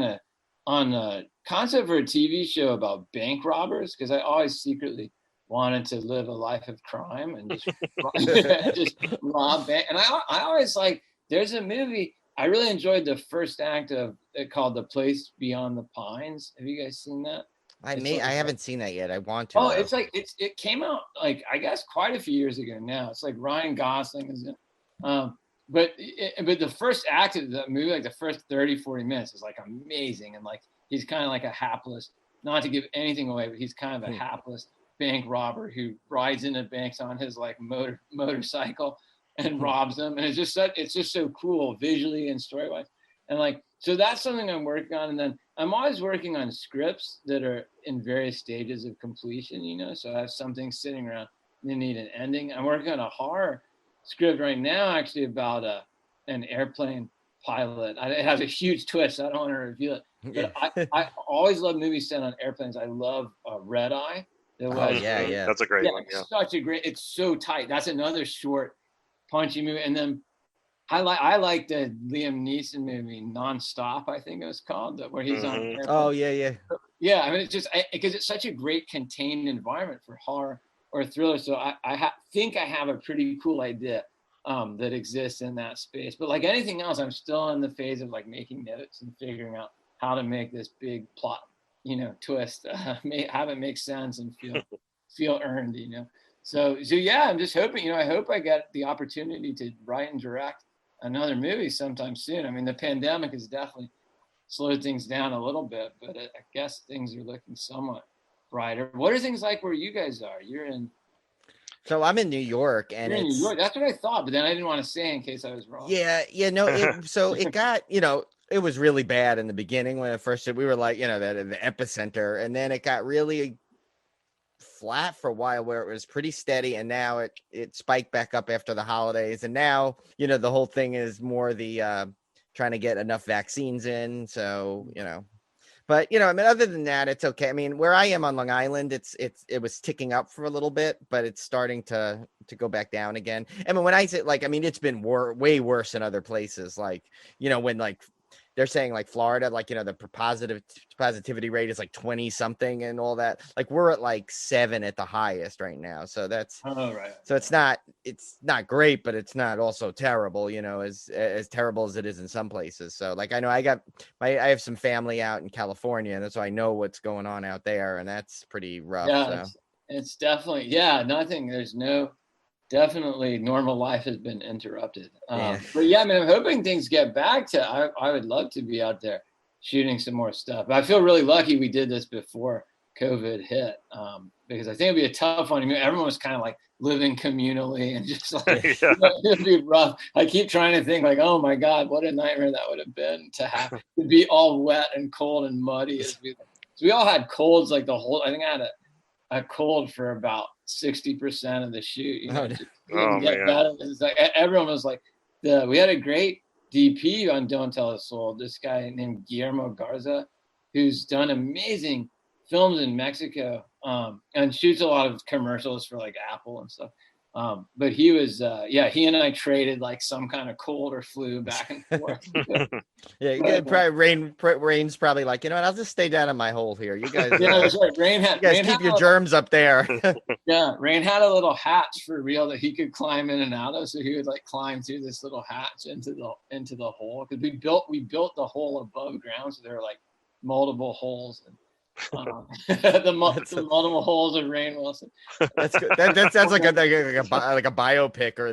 on a concept for a TV show about bank robbers, because I always secretly wanted to live a life of crime and just rob bank. And I always like, there's a movie, I really enjoyed the first act of it called The Place Beyond the Pines. Have you guys seen that? I haven't seen that yet. I want to. Oh, it's like it came out like I guess quite a few years ago now. It's like Ryan Gosling is in. But the first act of the movie, like the first 30-40 minutes, is like amazing, and like he's kind of like a hapless, not to give anything away, but he's kind of a hapless bank robber who rides into banks on his like motorcycle and robs them, and it's just so cool visually and story wise, and like so that's something I'm working on, and then I'm always working on scripts that are in various stages of completion, so I have something sitting around they need an ending. I'm working on a horror script right now, actually, about an airplane pilot. It has a huge twist. I don't want to reveal it, but I always love movies set on airplanes. I love Red Eye. Yeah. That's a great one. Yeah. Such a great. It's so tight. That's another short, punchy movie. And then I like the Liam Neeson movie Nonstop, I think it was called, where he's on an airplane. Oh yeah. Yeah, I mean, it's just because it's such a great contained environment for horror or thriller. So I think I have a pretty cool idea that exists in that space. But like anything else, I'm still in the phase of like making notes and figuring out how to make this big plot, twist, have it make sense and feel earned, So yeah, I'm just hoping, I hope I get the opportunity to write and direct another movie sometime soon. I mean, the pandemic has definitely slowed things down a little bit, but I guess things are looking somewhat brighter. What are things like where you guys are? So I'm in New York, and you're in New York. That's what I thought, but then I didn't want to say in case I was wrong. Yeah. So it got, it was really bad in the beginning when it first hit. We were like, the epicenter, and then it got really flat for a while where it was pretty steady, and now it spiked back up after the holidays, and now the whole thing is more the trying to get enough vaccines in. So but I mean, other than that, it's okay. I mean, where I am on Long Island, it was ticking up for a little bit, but it's starting to go back down again. I mean, when I say it's been way worse in other places, when they're saying like Florida, the positivity rate is like 20 something and all that. Like we're at like 7 at the highest right now. So that's right. So it's not great, but it's not also terrible, as terrible as it is in some places. So like I know I have some family out in California, and that's why I know what's going on out there, and that's pretty rough. Yeah, so. It's definitely definitely normal life has been interrupted. But yeah, I mean, I'm hoping things get back to, I would love to be out there shooting some more stuff. But I feel really lucky we did this before COVID hit, because I think it'd be a tough one. I mean, everyone was kind of like living communally and just like, it'd be rough. I keep trying to think like, oh my God, what a nightmare that would have been to be all wet and cold and muddy. So we all had colds like I think I had a cold for about 60% of the shoot. It's like everyone was like, we had a great DP on Don't Tell a Soul, this guy named Guillermo Garza, who's done amazing films in Mexico, and shoots a lot of commercials for like Apple and stuff. But he was, he and I traded like some kind of cold or flu back and forth. Rainn's probably like, you know what, I'll just stay down in my hole here. You guys, that's right. you guys keep your germs up there. Yeah, Rainn had a little hatch for real that he could climb in and out of, so he would like climb through this little hatch into the hole, because we built the hole above ground, so there were like multiple holes. And, the multiple holes of Rainn Wilson. That's good. That's like a biopic, or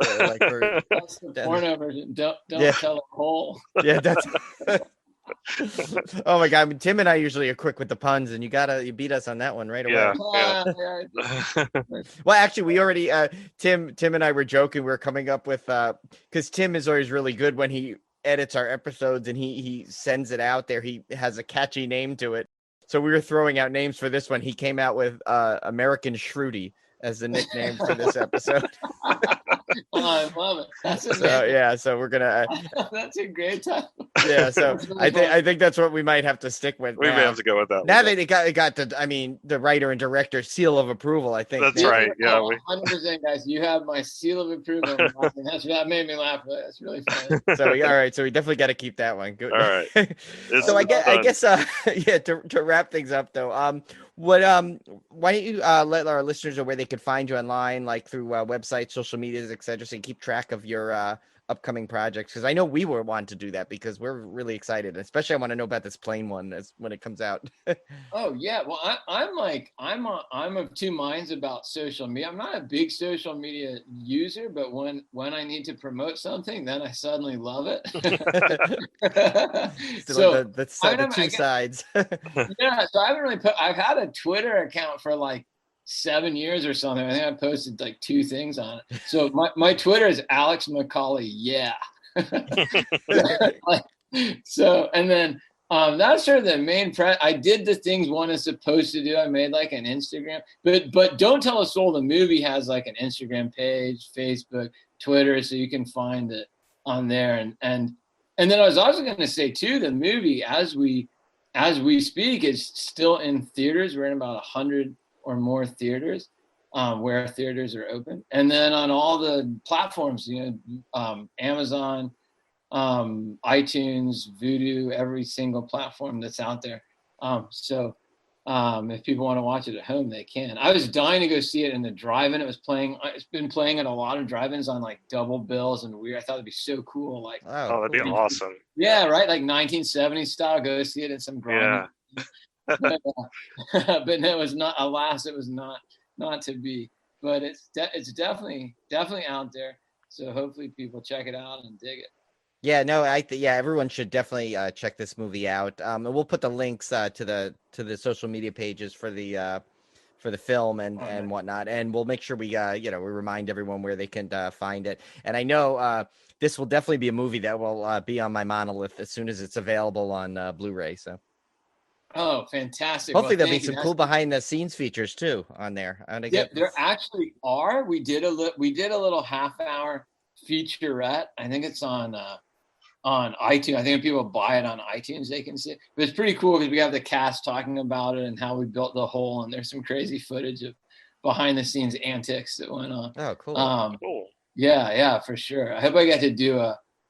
that's the porno version. Don't tell a hole. Yeah, that's. Oh my God! I mean, Tim and I usually are quick with the puns, and you beat us on that one right away. Yeah. Well, actually, we already Tim and I were joking. We were coming up with because Tim is always really good when he edits our episodes and he sends it out there. He has a catchy name to it. So we were throwing out names for this one. He came out with American Schrute-y as the nickname for this episode. Oh, I love it. So we're gonna. That's a great time. Yeah, so I think that's what we might have to stick with. We may have to go with that. Now that it got the writer and director seal of approval. I think that's right. Yeah, 100%, guys. You have my seal of approval. That made me laugh. That's really funny. So all right. So we definitely got to keep that one. Good. All right. So I guess to wrap things up though, why don't you let our listeners know where they could find you online, like through websites, social medias, etc., so you keep track of your upcoming projects? Because I know we were wanting to do that because we're really excited. Especially I want to know about this plane one when it comes out. Oh yeah, well I'm of two minds about social media. I'm not a big social media user, but when I need to promote something, then I suddenly love it. So the two sides. Yeah, so I haven't really I've had a Twitter account for like 7 years or something. I think I posted like 2 things on it. So my Twitter is Alex McAulay. Yeah. So, and then that's sort of the main I did the things one is supposed to do. I made like an Instagram, but Don't Tell a Soul, the movie, has like an Instagram page, Facebook, Twitter, so you can find it on there. And then I was also going to say too, the movie as we speak is still in theaters. We're in about 100 or more theaters where theaters are open, and then on all the platforms, Amazon, iTunes, Vudu, every single platform that's out there. So if people want to watch it at home, they can. I was dying to go see it in the drive-in. It's been playing at a lot of drive-ins on like double bills and weird. I thought it'd be so cool. Like, oh, that'd be awesome. Yeah, right. Like 1970s style. Go see it in some grind. Yeah. But it was not. Alas, it was not to be. But it's definitely out there. So hopefully people check it out and dig it. Yeah, no, everyone should definitely check this movie out. And we'll put the links to the social media pages for the film and whatnot, and we'll make sure we we remind everyone where they can find it. And I know this will definitely be a movie that will be on my monolith as soon as it's available on Blu-ray. So. Oh, fantastic! Hopefully there'll be some cool behind the scenes features too on there. There actually are. We did a little half-hour featurette. I think it's on iTunes. I think if people buy it on iTunes, they can see it. But it's pretty cool because we have the cast talking about it and how we built the hole, and there's some crazy footage of behind the scenes antics that went on. Oh, cool. Cool. Yeah, for sure. I hope I get to do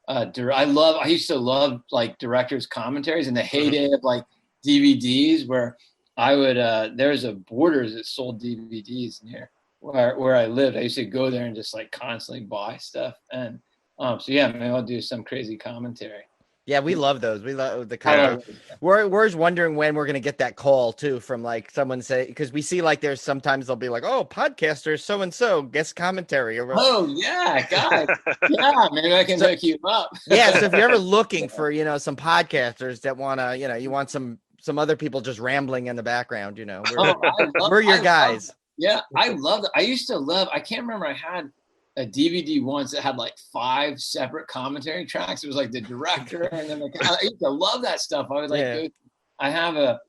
I used to love like directors' commentaries in the heyday of like DVDs, where I would there's a Borders that sold DVDs near where I lived. I used to go there and just like constantly buy stuff. And maybe I'll do some crazy commentary. Yeah, we love those. We love the kind of. We're just wondering when we're gonna get that call too from like someone say, because we see like there's sometimes they'll be like, oh, podcaster so and so guest commentary. Oh yeah, guys. Yeah, maybe I can hook you up. Yeah, so if you're ever looking for some podcasters that wanna you want some other people just rambling in the background, we're your guys. Yeah, I love it. I used to love. I can't remember. I had a DVD once that had like 5 separate commentary tracks. It was like the director, and then I used to love that stuff. I was like, I'm a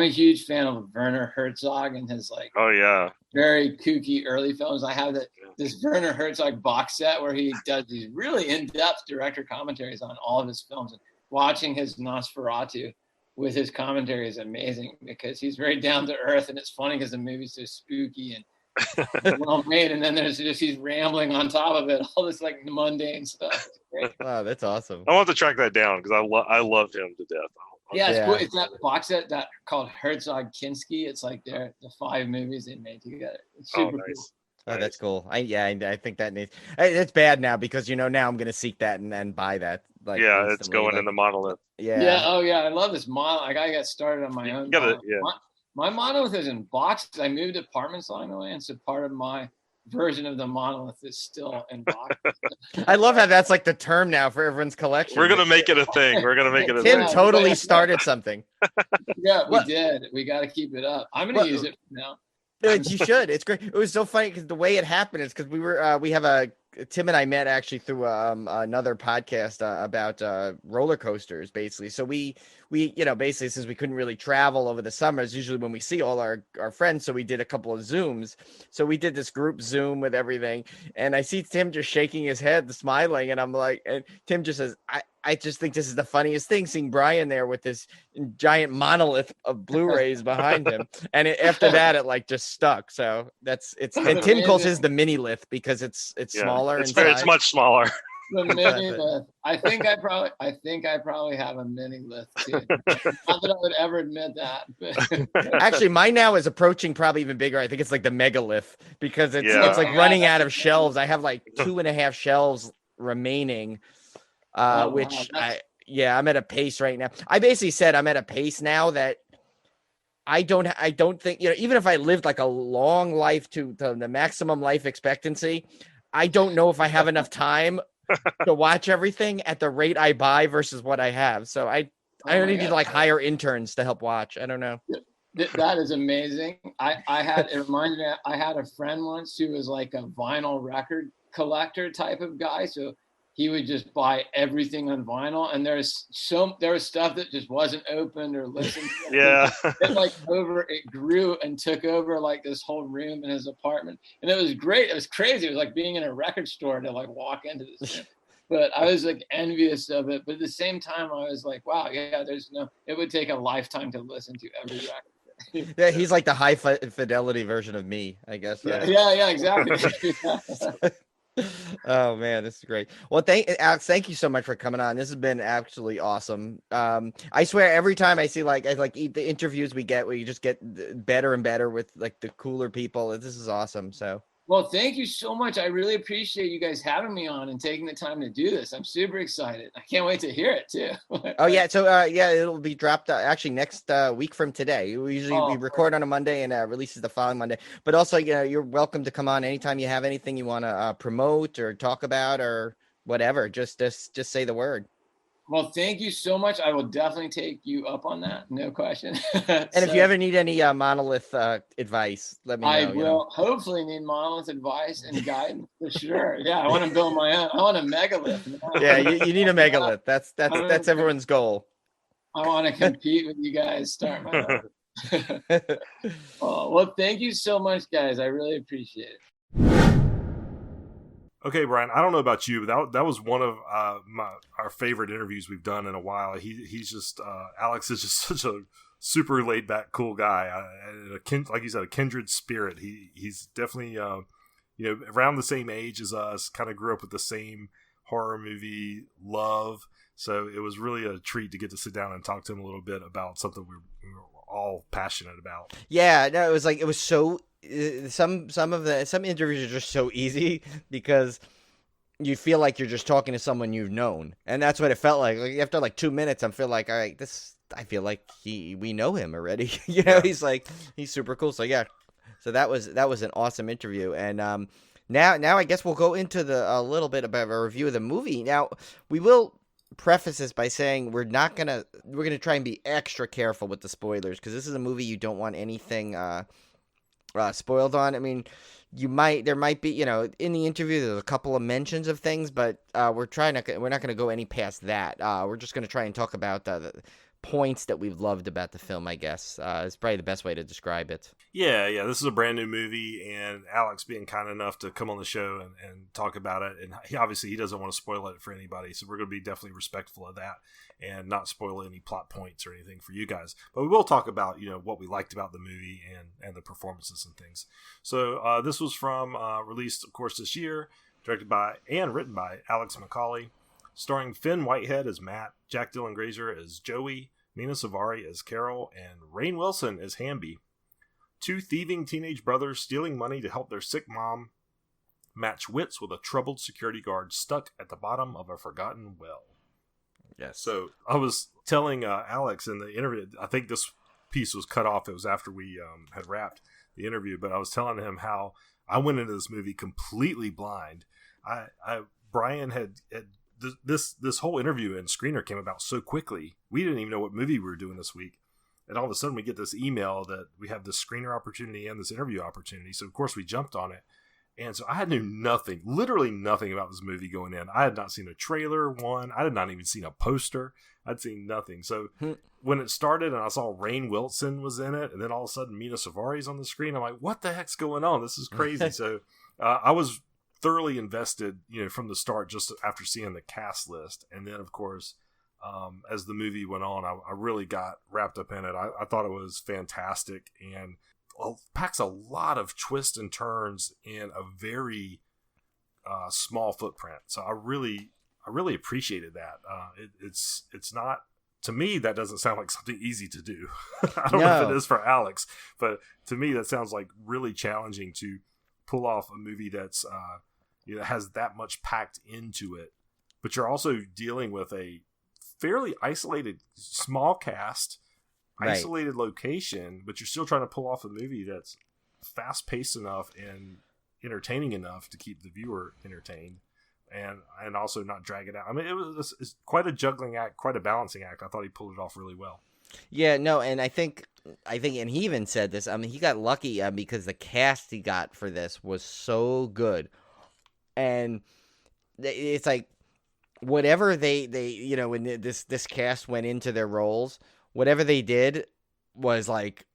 huge fan of Werner Herzog and his like, very kooky early films. I have this Werner Herzog box set where he does these really in-depth director commentaries on all of his films. And watching his Nosferatu with his commentary is amazing because he's very down to earth, and it's funny because the movie's so spooky well made, and then there's just he's rambling on top of it, all this like mundane stuff. Wow, that's awesome. I want to track that down because I love him to death. Yeah, it's Yeah. cool. It's that box set that called Herzog Kinski. It's like the 5 movies they made together. It's super nice. cool. Oh, that's cool. I think that needs. It's bad now because now I'm gonna seek that and then buy that. Like, Yeah, it's instantly, going like, in the monolith. Yeah. Yeah. Oh yeah, I love this model. Like I got started on my own. gotta- monolith. yeah. My monolith is in boxes. I moved apartments along the way, and so part of my version of the monolith is still in boxes. I love how that's like the term now for everyone's collection. We're gonna make it a thing. We're gonna make it a Tim thing. totally started something. Yeah, we What? did. We got to keep it up. I'm gonna What? use it now. You should. It's great. It was so funny because the way it happened is because we have Tim and I met actually through another podcast about roller coasters, basically. So we basically, since we couldn't really travel over the summers, usually when we see all our friends, so we did a couple of Zooms. So we did this group Zoom with everything, and I see Tim just shaking his head, smiling, and I'm like, and Tim just says, I just think this is the funniest thing, seeing Brian there with this giant monolith of Blu-rays behind him. And after that, it like just stuck. So and Tim calls his the mini lith because it's smaller. It's inside. it's much smaller. The mini lith. I think I probably have a mini lith too. Not that I would ever admit that. But Actually, mine now is approaching probably even bigger. I think it's like the megalith because it's like Yeah. running out of shelves. I have like 2.5 shelves remaining, which I'm at a pace right now. I basically said I'm at a pace now that I don't think, even if I lived like a long life to the maximum life expectancy, I don't know if I have enough time to watch everything at the rate I buy versus what I have. So I only need to like hire interns to help watch. I don't know. That is amazing. It reminds me, I had a friend once who was like a vinyl record collector type of guy. So he would just buy everything on vinyl, and there was stuff that just wasn't opened or listened to. Yeah. It grew and took over like this whole room in his apartment. And it was great. It was crazy. It was like being in a record store to like walk into this room. But I was like envious of it. But at the same time, I was like, wow, yeah, it would take a lifetime to listen to every record. Yeah, he's like the high fidelity version of me, I guess. Yeah, exactly. Oh man, this is great. Well, Alex, thank you so much for coming on. This has been absolutely awesome. I swear every time I see the interviews we get, where you just get better and better with like the cooler people. This is awesome. So. Well, thank you so much. I really appreciate you guys having me on and taking the time to do this. I'm super excited. I can't wait to hear it too. Oh yeah, so it'll be dropped actually next week from today. We record on a Monday and releases the following Monday. But also, you're welcome to come on anytime you have anything you want to promote or talk about or whatever. Just say the word. Well, thank you so much. I will definitely take you up on that. No question. And if you ever need any monolith advice, let me know. I will hopefully need monolith advice and guidance for sure. Yeah, I want to build my own. I want a megalith. Yeah, you need a megalith. That's everyone's goal. I want to compete with you guys. Start my own. Well, thank you so much, guys. I really appreciate it. Okay, Brian, I don't know about you, but that was one of our favorite interviews we've done in a while. He's just Alex is just such a super laid back, cool guy. Like you said, a kindred spirit. He's definitely around the same age as us. Kind of grew up with the same horror movie love. So it was really a treat to get to sit down and talk to him a little bit about something we were all passionate about. Yeah, no, it was so. Some interviews are just so easy because you feel like you're just talking to someone you've known, and that's what it felt like. Like after like 2 minutes, I feel like, all right, I feel like we know him already. Yeah. He's super cool. So yeah, so that was an awesome interview, and now I guess we'll go into a little bit about a review of the movie. Now we will preface this by saying we're gonna try and be extra careful with the spoilers because this is a movie you don't want anything spoiled on. I mean, there might be, in the interview there's a couple of mentions of things, but we're not going to go any past that. We're just going to try and talk about the points that we've loved about the film, I guess. Is probably the best way to describe it. Yeah. This is a brand new movie, and Alex being kind enough to come on the show and talk about it. And he doesn't want to spoil it for anybody, so we're going to be definitely respectful of that and not spoil any plot points or anything for you guys. But we will talk about, what we liked about the movie and the performances and things. So this was released, of course, this year, directed by and written by Alex McAulay, starring Fionn Whitehead as Matt, Jack Dylan Grazer as Joey, Mena Suvari as Carol, and Rainn Wilson as Hamby. Two thieving teenage brothers stealing money to help their sick mom match wits with a troubled security guard stuck at the bottom of a forgotten well. Yes. So I was telling Alex in the interview, I think this piece was cut off. It was after we had wrapped the interview, but I was telling him how I went into this movie completely blind. Brian had this whole interview and screener came about so quickly. We didn't even know what movie we were doing this week. And all of a sudden we get this email that we have this screener opportunity and this interview opportunity. So of course we jumped on it. And so I knew nothing, literally nothing about this movie going in. I had not seen a trailer, I had not even seen a poster. I'd seen nothing. So when it started and I saw Rainn Wilson was in it, and then all of a sudden Mena Savari's on the screen, I'm like, what the heck's going on? This is crazy. So I was thoroughly invested, from the start, just after seeing the cast list. And then, of course, as the movie went on, I really got wrapped up in it. I thought it was fantastic and packs a lot of twists and turns in a very small footprint. So I really appreciated that. It's not, to me, that doesn't sound like something easy to do. I don't know if it is for Alex, but to me that sounds like really challenging to pull off a movie that's has that much packed into it, but you're also dealing with a fairly isolated small cast, isolated location, but you're still trying to pull off a movie that's fast paced enough and entertaining enough to keep the viewer entertained and also not drag it out. I mean, it's quite a juggling act, quite a balancing act. I thought he pulled it off really well. Yeah, no, and I think, and he even said this. I mean, he got lucky because the cast he got for this was so good, and it's like whatever they when this cast went into their roles, whatever they did was like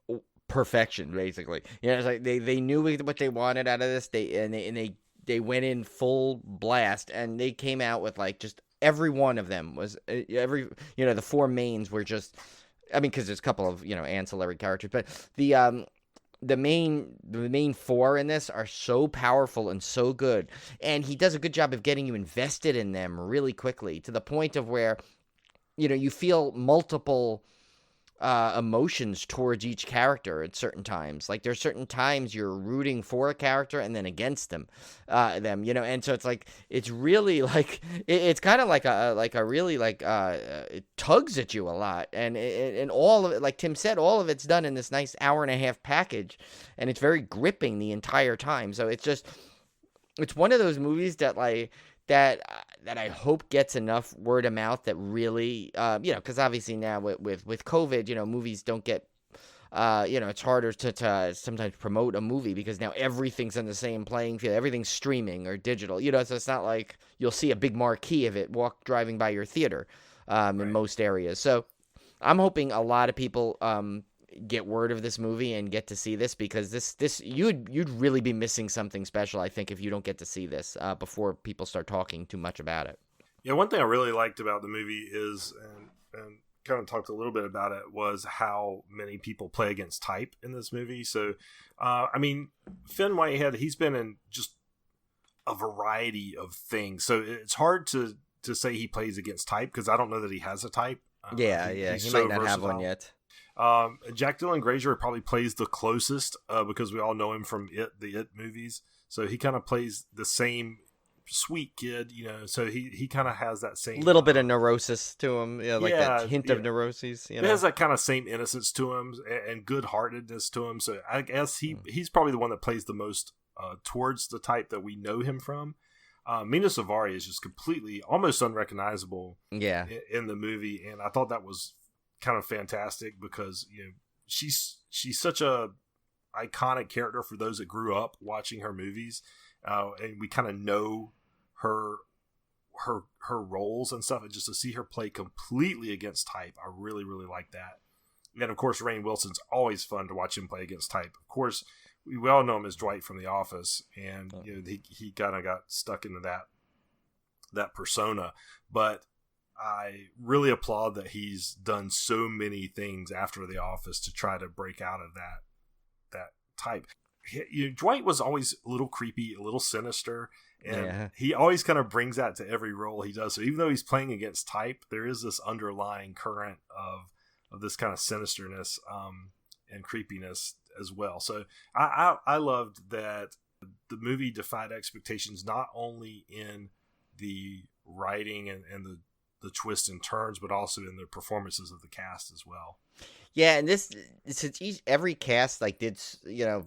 perfection, basically. It's like they knew what they wanted out of this. They went in full blast, and they came out with like just every one of them was the four mains were just. I mean, because there's a couple of ancillary characters, but the main four in this are so powerful and so good, and he does a good job of getting you invested in them really quickly to the point of where you feel multiple emotions towards each character at certain times. Like there's certain times you're rooting for a character and then against them, and so it's like it's really like it's kind of like a really like it tugs at you a lot, and all of it, like Tim said, all of it's done in this nice hour-and-a-half package, and it's very gripping the entire time. So it's one of those movies that that I hope gets enough word of mouth that really, because obviously now with COVID, movies don't get, it's harder to sometimes promote a movie because now everything's on the same playing field. Everything's streaming or digital, so it's not like you'll see a big marquee of it driving by your theater in most areas. So I'm hoping a lot of people get word of this movie and get to see this, because this you'd really be missing something special, I think, if you don't get to see this before people start talking too much about it. Yeah, one thing I really liked about the movie is, and kind of talked a little bit about it, was how many people play against type in this movie. So, I mean, Fionn Whitehead, he's been in just a variety of things. So it's hard to say he plays against type, because I don't know that he has a type. He might not have one yet. Jack Dylan Grazer probably plays the closest because we all know him from the It movies. So he kind of plays the same sweet kid, so he kind of has that same little bit of neurosis to him, that hint of neuroses. It has that kind of same innocence to him and good-heartedness to him. So I guess he's probably the one that plays the most towards the type that we know him from. Mena Suvari is just completely, almost unrecognizable in the movie, and I thought that was kind of fantastic because she's such a iconic character for those that grew up watching her movies, and we kind of know her her roles and stuff, and just to see her play completely against type, I really really like that. And of course, Rainn Wilson's always fun to watch him play against type. Of course, we all know him as Dwight from The Office, and he kind of got stuck into that persona. But I really applaud that he's done so many things after The Office to try to break out of that type. Dwight was always a little creepy, a little sinister, and he always kind of brings that to every role he does. So even though he's playing against type, there is this underlying current of this kind of sinisterness and creepiness as well. So I loved that the movie defied expectations, not only in the writing and the twists and turns, but also in the performances of the cast as well. Yeah, and this, since every cast did,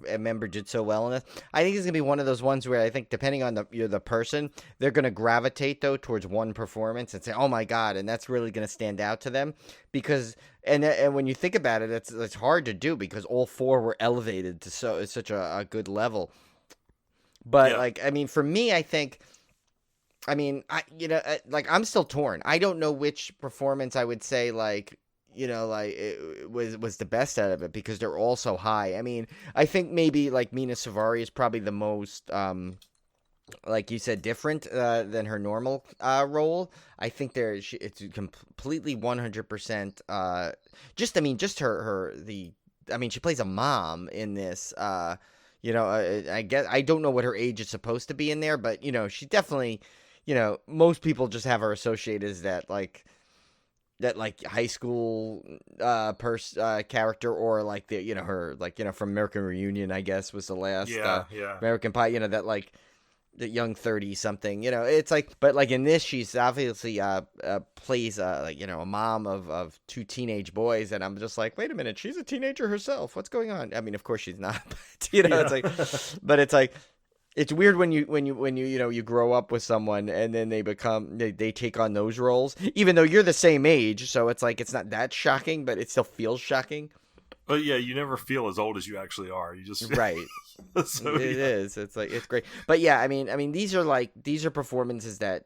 a member did so well in this, I think it's gonna be one of those ones where I think depending on the person, they're gonna gravitate though towards one performance and say, oh my god, and that's really gonna stand out to them because and when you think about it, it's hard to do because all four were elevated to such a good level. But for me, I think. I'm still torn. I don't know which performance I would say it was the best out of it because they're all so high. I mean, I think maybe Mena Suvari is probably the most, like you said, different than her normal role. I think it's completely 100%. She plays a mom in this. I guess I don't know what her age is supposed to be in there, but she definitely. Most people just have her associated as that high school character or from American Reunion, I guess was the last American Pie, that the young 30 something, it's but in this, she's obviously plays a mom of two teenage boys, and I'm just like, wait a minute, she's a teenager herself. What's going on? I mean, of course she's not, but it's it's weird when you grow up with someone and then they take on those roles, even though you're the same age. So it's it's not that shocking, but it still feels shocking. But yeah, you never feel as old as you actually are. You just right. So, it is. It's it's great. But yeah, I mean these are performances that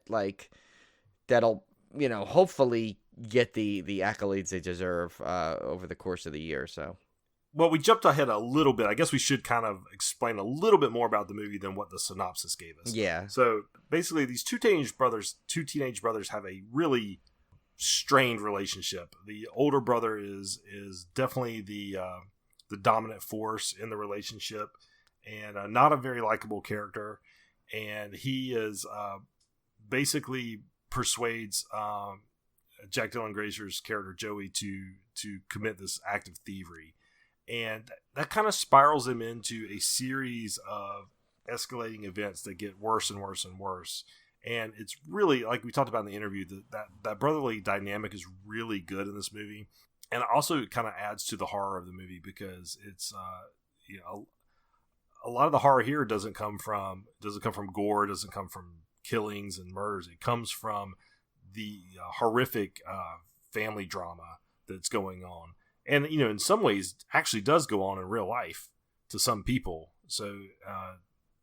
that'll hopefully get the accolades they deserve over the course of the year. So. Well, we jumped ahead a little bit. I guess we should kind of explain a little bit more about the movie than what the synopsis gave us. Yeah. So basically, these two teenage brothers have a really strained relationship. The older brother is definitely the dominant force in the relationship, and not a very likable character. And he is basically persuades Jack Dylan Grazer's character Joey to commit this act of thievery. And that kind of spirals him into a series of escalating events that get worse and worse and worse. And it's really, like we talked about in the interview, that brotherly dynamic is really good in this movie. And also it kind of adds to the horror of the movie because it's, a lot of the horror here doesn't come from gore, doesn't come from killings and murders. It comes from the horrific family drama that's going on. And, in some ways actually does go on in real life to some people. So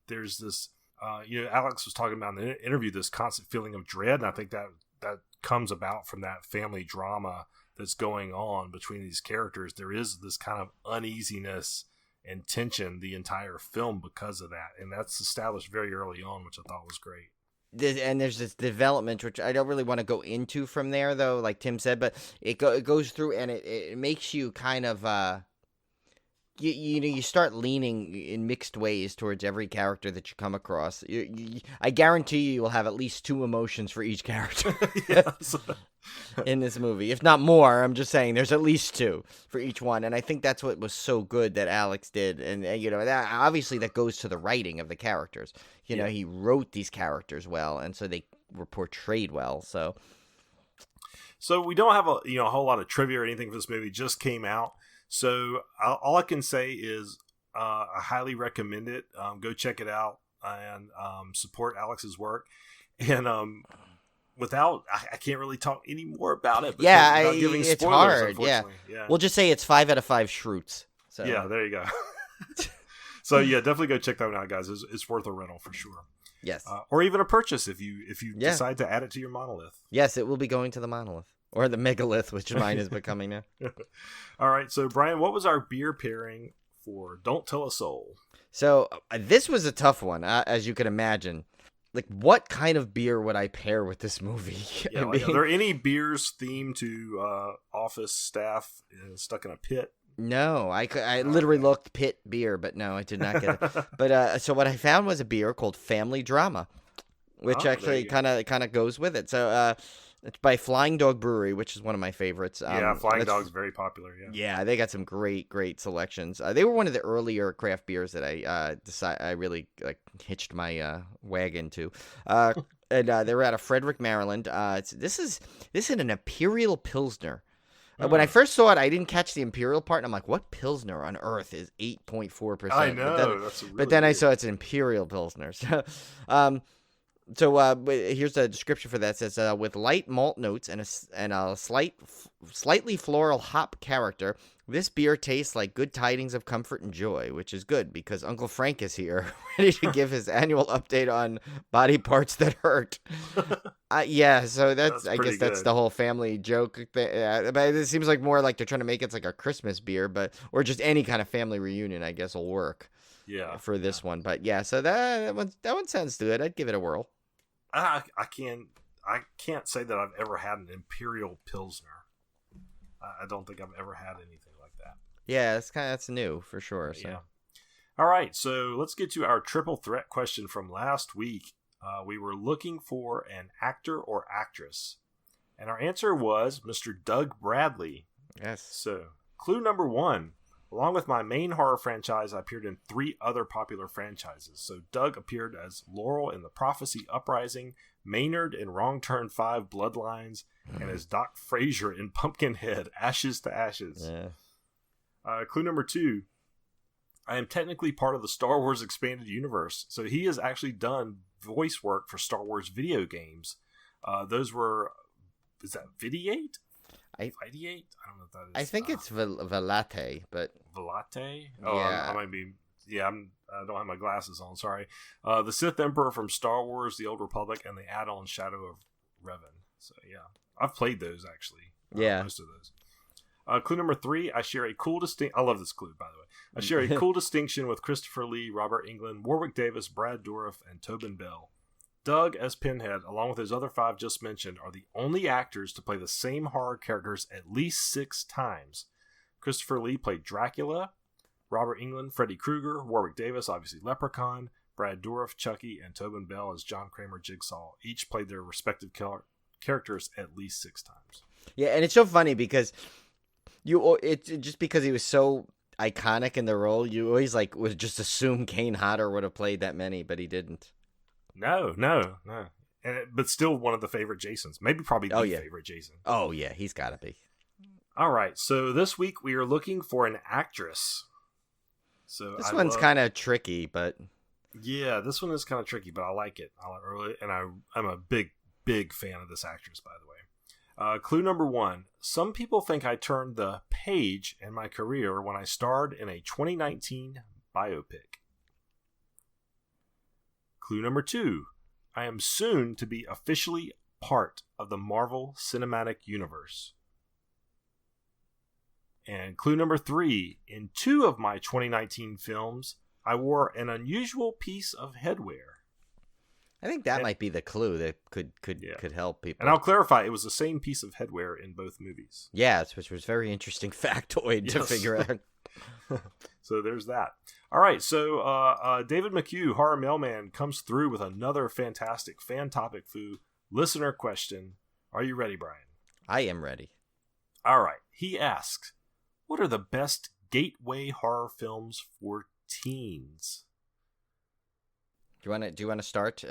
there's this, Alex was talking about in the interview, this constant feeling of dread. And I think that comes about from that family drama that's going on between these characters. There is this kind of uneasiness and tension the entire film because of that. And that's established very early on, which I thought was great. And there's this development, which I don't really want to go into from there, though, like Tim said, but it goes through and it makes you kind of, you start leaning in mixed ways towards every character that you come across. I guarantee you will have at least two emotions for each character in this movie. If not more, I'm just saying there's at least two for each one. And I think that's what was so good that Alex did. And, that obviously that goes to the writing of the characters. He wrote these characters well, and so they were portrayed well. So we don't have a whole lot of trivia or anything for this movie. It just came out. So all I can say is I highly recommend it. Go check it out and support Alex's work. And I can't really talk any more about it. Yeah, giving spoilers, it's hard. Yeah, we'll just say it's 5 out of 5 Schrutes. So. Yeah, there you go. So yeah, definitely go check that one out, guys. It's worth a rental for sure. Yes. Or even a purchase if you Yeah. decide to add it to your monolith. Yes, it will be going to the monolith. Or the megalith, which mine is becoming now. All right, so Brian, what was our beer pairing for Don't Tell a Soul? So this was a tough one, as you can imagine. Like, what kind of beer would I pair with this movie? Yeah, are there any beers themed to office staff stuck in a pit? No, I literally looked pit beer, but no, I did not get it. But so what I found was a beer called Family Drama, which actually kind of goes with it. So it's by Flying Dog Brewery, which is one of my favorites. Flying Dog's very popular. Yeah, they got some great selections. They were one of the earlier craft beers that I really hitched my wagon to. And they were out of Frederick, Maryland. This is an Imperial Pilsner. When I first saw it, I didn't catch the Imperial part, and I'm like, what Pilsner on earth is 8.4%? I know. But then I saw it's an Imperial Pilsner. So here's the description for that. It says, with light malt notes and a slightly floral hop character, this beer tastes like good tidings of comfort and joy, which is good because Uncle Frank is here, ready to give his annual update on body parts that hurt. Yeah, so that's I guess that's the whole family joke. But it seems like more like they're trying to make it like a Christmas beer, or just any kind of family reunion, I guess, will work. Yeah, for this one. But yeah, so that one sounds good. I'd give it a whirl. I can't say that I've ever had an Imperial Pilsner. I don't think I've ever had anything like that. Yeah, that's new for sure. So. Yeah. All right, so let's get to our triple threat question from last week. We were looking for an actor or actress, and our answer was Mr. Doug Bradley. Yes. So, clue number 1. Along with my main horror franchise, I appeared in 3 other popular franchises. So Doug appeared as Laurel in The Prophecy Uprising, Maynard in Wrong Turn 5 Bloodlines, and as Doc Frazier in Pumpkinhead, Ashes to Ashes. Yeah. Clue number 2. I am technically part of the Star Wars Expanded Universe. So he has actually done voice work for Star Wars video games. Those were... Is that Videate? Ideate? I don't know what that is. I think it's Velate, but... Velate? Oh, yeah. I might be... Yeah, I don't have my glasses on, sorry. The Sith Emperor from Star Wars, The Old Republic, and the add-on Shadow of Revan. So, yeah. I've played those, actually. Yeah. Most of those. Clue number 3, I share a cool distinction... I love this clue, by the way. I share a cool distinction with Christopher Lee, Robert Englund, Warwick Davis, Brad Dourif, and Tobin Bell. Doug, as Pinhead, along with his other 5 just mentioned, are the only actors to play the same horror characters at least 6 times. Christopher Lee played Dracula, Robert Englund, Freddy Krueger, Warwick Davis, obviously Leprechaun, Brad Dourif, Chucky, and Tobin Bell as John Kramer Jigsaw. Each played their respective characters at least 6 times. Yeah, and it's so funny because just because he was so iconic in the role, you always would just assume Kane Hodder would have played that many, but he didn't. No. But still one of the favorite Jasons. Maybe probably the favorite Jason. Oh, yeah, he's got to be. All right, so this week we are looking for an actress. So this one's kind of tricky, but... Yeah, this one is kind of tricky, but I like it. I'm a big fan of this actress, by the way. Clue number 1. Some people think I turned the page in my career when I starred in a 2019 biopic. Clue number 2. I am soon to be officially part of the Marvel Cinematic Universe. And clue number 3. In 2 of my 2019 films, I wore an unusual piece of headwear. I think that might be the clue that could help people. And I'll clarify, it was the same piece of headwear in both movies. Yes, which was very interesting factoid to figure out. So there's that. All right, so David McHugh, Horror Mailman, comes through with another fantastic fan topic foo listener question. Are you ready, Brian? I am ready. All right. He asks, what are the best gateway horror films for teens? Do you want to start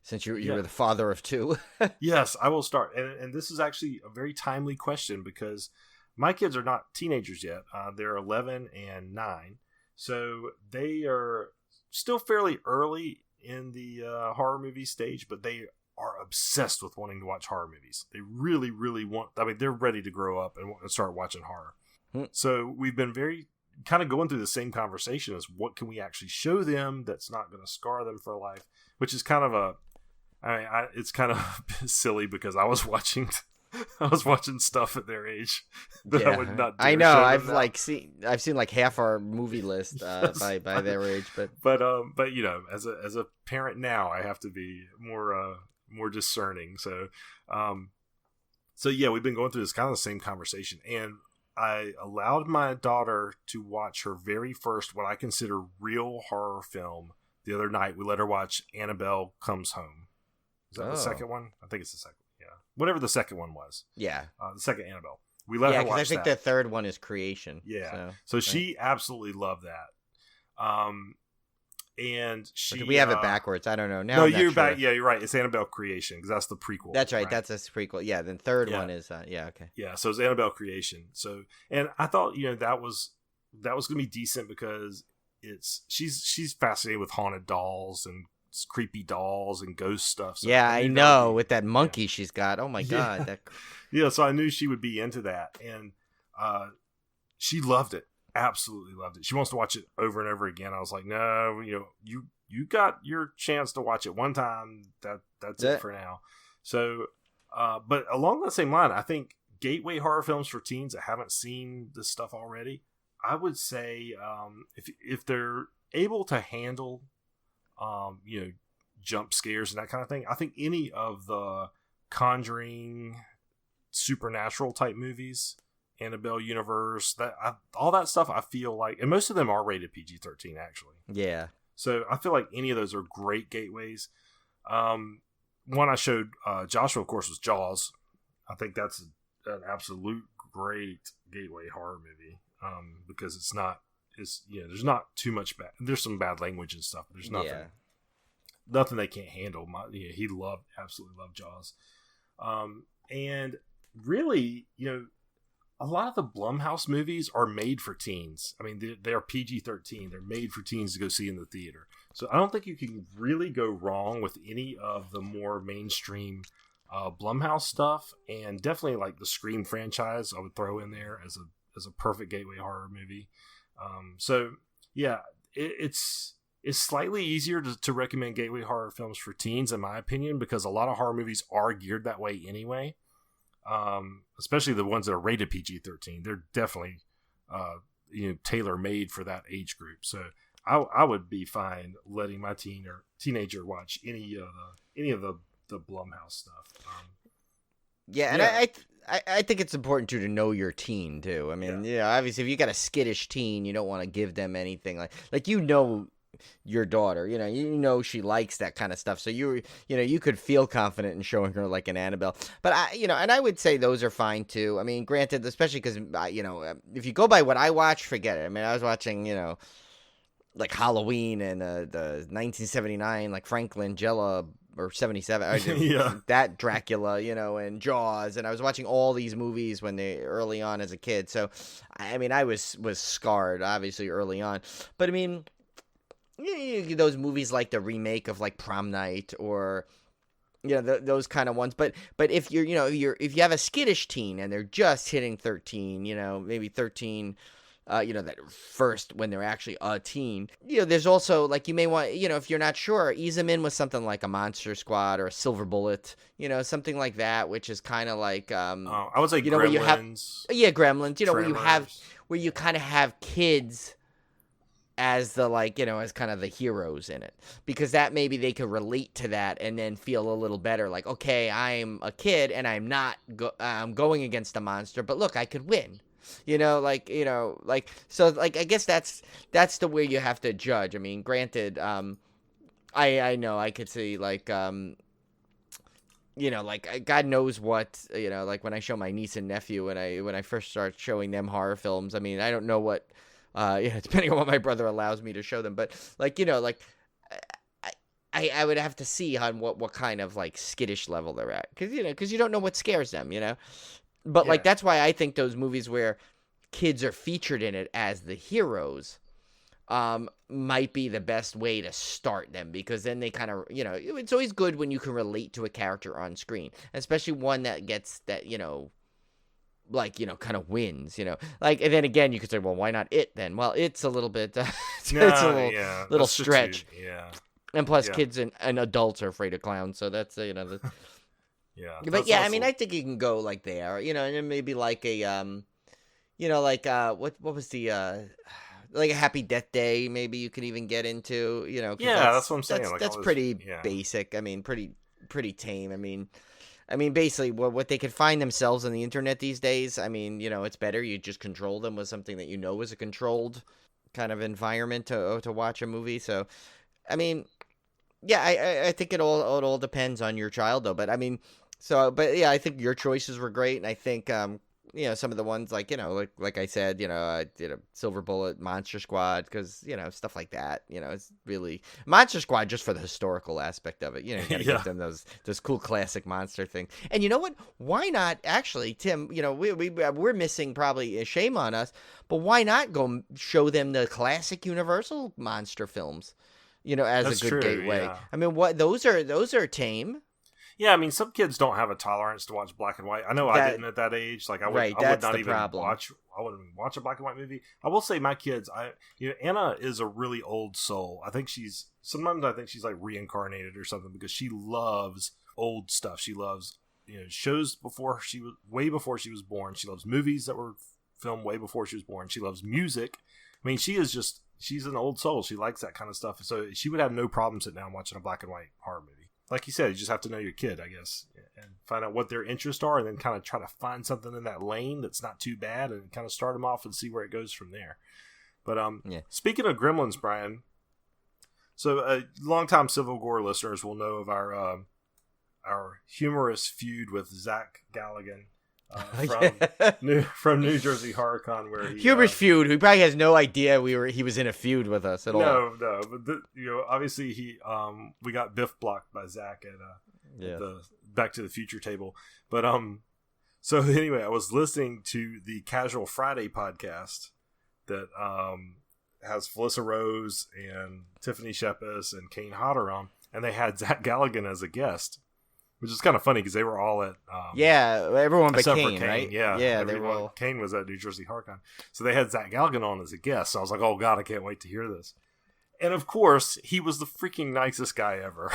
since you were the father of 2? Yes, I will start. And this is actually a very timely question because my kids are not teenagers yet. They're 11 and 9. So they are still fairly early in the horror movie stage, but they are obsessed with wanting to watch horror movies. They really, really want... I mean, they're ready to grow up and start watching horror. So we've been very, kind of going through the same conversation as what can we actually show them that's not going to scar them for life, which is kind of it's kind of silly because I was watching stuff at their age that I would not. I know. I've seen like half our movie list by their age, but you know, as a parent now, I have to be more discerning. So yeah, we've been going through this kind of the same conversation, and I allowed my daughter to watch her very first, what I consider real horror film the other night. We let her watch Annabelle Comes Home. Is that the second one? I think it's the second. Yeah. Whatever the second one was. Yeah. The second Annabelle. We let her watch that. I think the third one is Creation. Yeah. So she absolutely loved that. And she... we have it backwards. I don't know. Now no, you're back. Yeah, you're right. It's Annabelle Creation because that's the prequel. That's right. That's a prequel. Yeah. Then third one is... okay. Yeah. So it's Annabelle Creation. So, and I thought, you know, that was going to be decent because she's fascinated with haunted dolls and creepy dolls and ghost stuff. So yeah, I know. With that monkey she's got. Oh my God. Yeah. So I knew she would be into that. And she loved it. Absolutely loved it. She wants to watch it over and over again. I was like, no, you know, you got your chance to watch it one time. That's it for now. So, but along that same line, I think gateway horror films for teens that haven't seen this stuff already, I would say, if they're able to handle, you know, jump scares and that kind of thing, I think any of the Conjuring, supernatural type movies, Annabelle universe, all that stuff, I feel like, and most of them are rated PG-13 actually. Yeah. So I feel like any of those are great gateways. One I showed Joshua, of course, was Jaws. I think that's an absolute great gateway horror movie because there's not too much bad. There's some bad language and stuff. But there's nothing they can't handle. He absolutely loved Jaws. And really, you know, a lot of the Blumhouse movies are made for teens. I mean, they are PG-13. They're made for teens to go see in the theater. So I don't think you can really go wrong with any of the more mainstream Blumhouse stuff. And definitely like the Scream franchise, I would throw in there as a perfect gateway horror movie. So yeah, it's slightly easier to recommend gateway horror films for teens, in my opinion, because a lot of horror movies are geared that way anyway. Especially the ones that are rated PG-13, they're definitely, tailor made for that age group. So I would be fine letting my teenager watch any of the Blumhouse stuff. And I think it's important to know your teen too. I mean, obviously if you got a skittish teen, you don't want to give them anything like your daughter, you know she likes that kind of stuff, so you could feel confident in showing her like an Annabelle. But and I would say those are fine too. I mean, granted, especially because if you go by what I watch, forget it. I mean, I was watching like Halloween and the 1979 like Frank Langella or 77 that Dracula, and Jaws, and I was watching all these movies when they early on as a kid. So I mean, I was scarred obviously early on, but I mean, those movies like the remake of like Prom Night or those kind of ones. But if if you have a skittish teen and they're just hitting 13, maybe 13, that first when they're actually a teen, there's also like you may want, if you're not sure, ease them in with something like a Monster Squad or a Silver Bullet, something like that, which is kind of like I would say Gremlins. Where you have, Gremlins, where you kind of have kids as the as kind of the heroes in it, because that maybe they could relate to that and then feel a little better, like, okay, I'm a kid and I'm not I'm going against a monster, but look, I could win, so like I guess that's the way you have to judge. I mean, granted, I know I could see like like God knows what, like when I show my niece and nephew when I first start showing them horror films, I mean, I don't know what depending on what my brother allows me to show them, but I would have to see on what kind of like skittish level they're at, because you don't know what scares them, but like that's why I think those movies where kids are featured in it as the heroes might be the best way to start them, because then they kind of it's always good when you can relate to a character on screen, especially one that gets that like, kind of wins, like, and then again, you could say, well, why not It then? Well, it's a little bit, it's a little stretch. Yeah. And plus, Yeah. kids and adults are afraid of clowns, so that's Yeah. But yeah, I mean, I think you can go like there, and then maybe like a like what was the like a Happy Death Day? Maybe you could even get into, 'cause That's what I'm saying. That's pretty basic. I mean, pretty tame. I mean, basically, what they could find themselves on the internet these days. I mean, it's better you just control them with something that is a controlled kind of environment to watch a movie. So, I mean. Yeah, I think it all depends on your child, though. But I mean, but yeah, I think your choices were great, and I think some of the ones like like I said, Silver Bullet, Monster Squad, because stuff like that, it's really Monster Squad just for the historical aspect of it. You gotta give them those cool classic monster things. And you know what? Why not actually, Tim? We're missing probably shame on us, but why not go show them the classic Universal monster films? As That's a good true, gateway. yeah. I mean, those are tame. Yeah, I mean, some kids don't have a tolerance to watch black and white. I know I didn't at that age. Like, I would not even watch. I wouldn't even watch a black and white movie. I will say, my kids, Anna is a really old soul. Sometimes I think she's like reincarnated or something, because she loves old stuff. She loves shows way before she was born. She loves movies that were filmed way before she was born. She loves music. I mean, she's an old soul. She likes that kind of stuff. So she would have no problem sitting down watching a black and white horror movie. Like you said, you just have to know your kid, I guess, and find out what their interests are, and then kind of try to find something in that lane that's not too bad, and kind of start them off and see where it goes from there. But Speaking of Gremlins, Brian, so longtime Civil Gore listeners will know of our humorous feud with Zach Galligan. From New Jersey HorrorCon, where humorous feud. He probably has no idea he was in a feud with us at all. No, but obviously we got Biff blocked by Zach at the Back to the Future table. But so anyway, I was listening to the Casual Friday podcast that has Felissa Rose and Tiffany Shepis and Kane Hodder on, and they had Zach Galligan as a guest. Which is kind of funny because they were all at everyone but Kane, right? Yeah, they were all. Kane was at New Jersey HorrorCon, so they had Zach Galligan on as a guest. So I was like, "Oh God, I can't wait to hear this." And of course, he was the freaking nicest guy ever.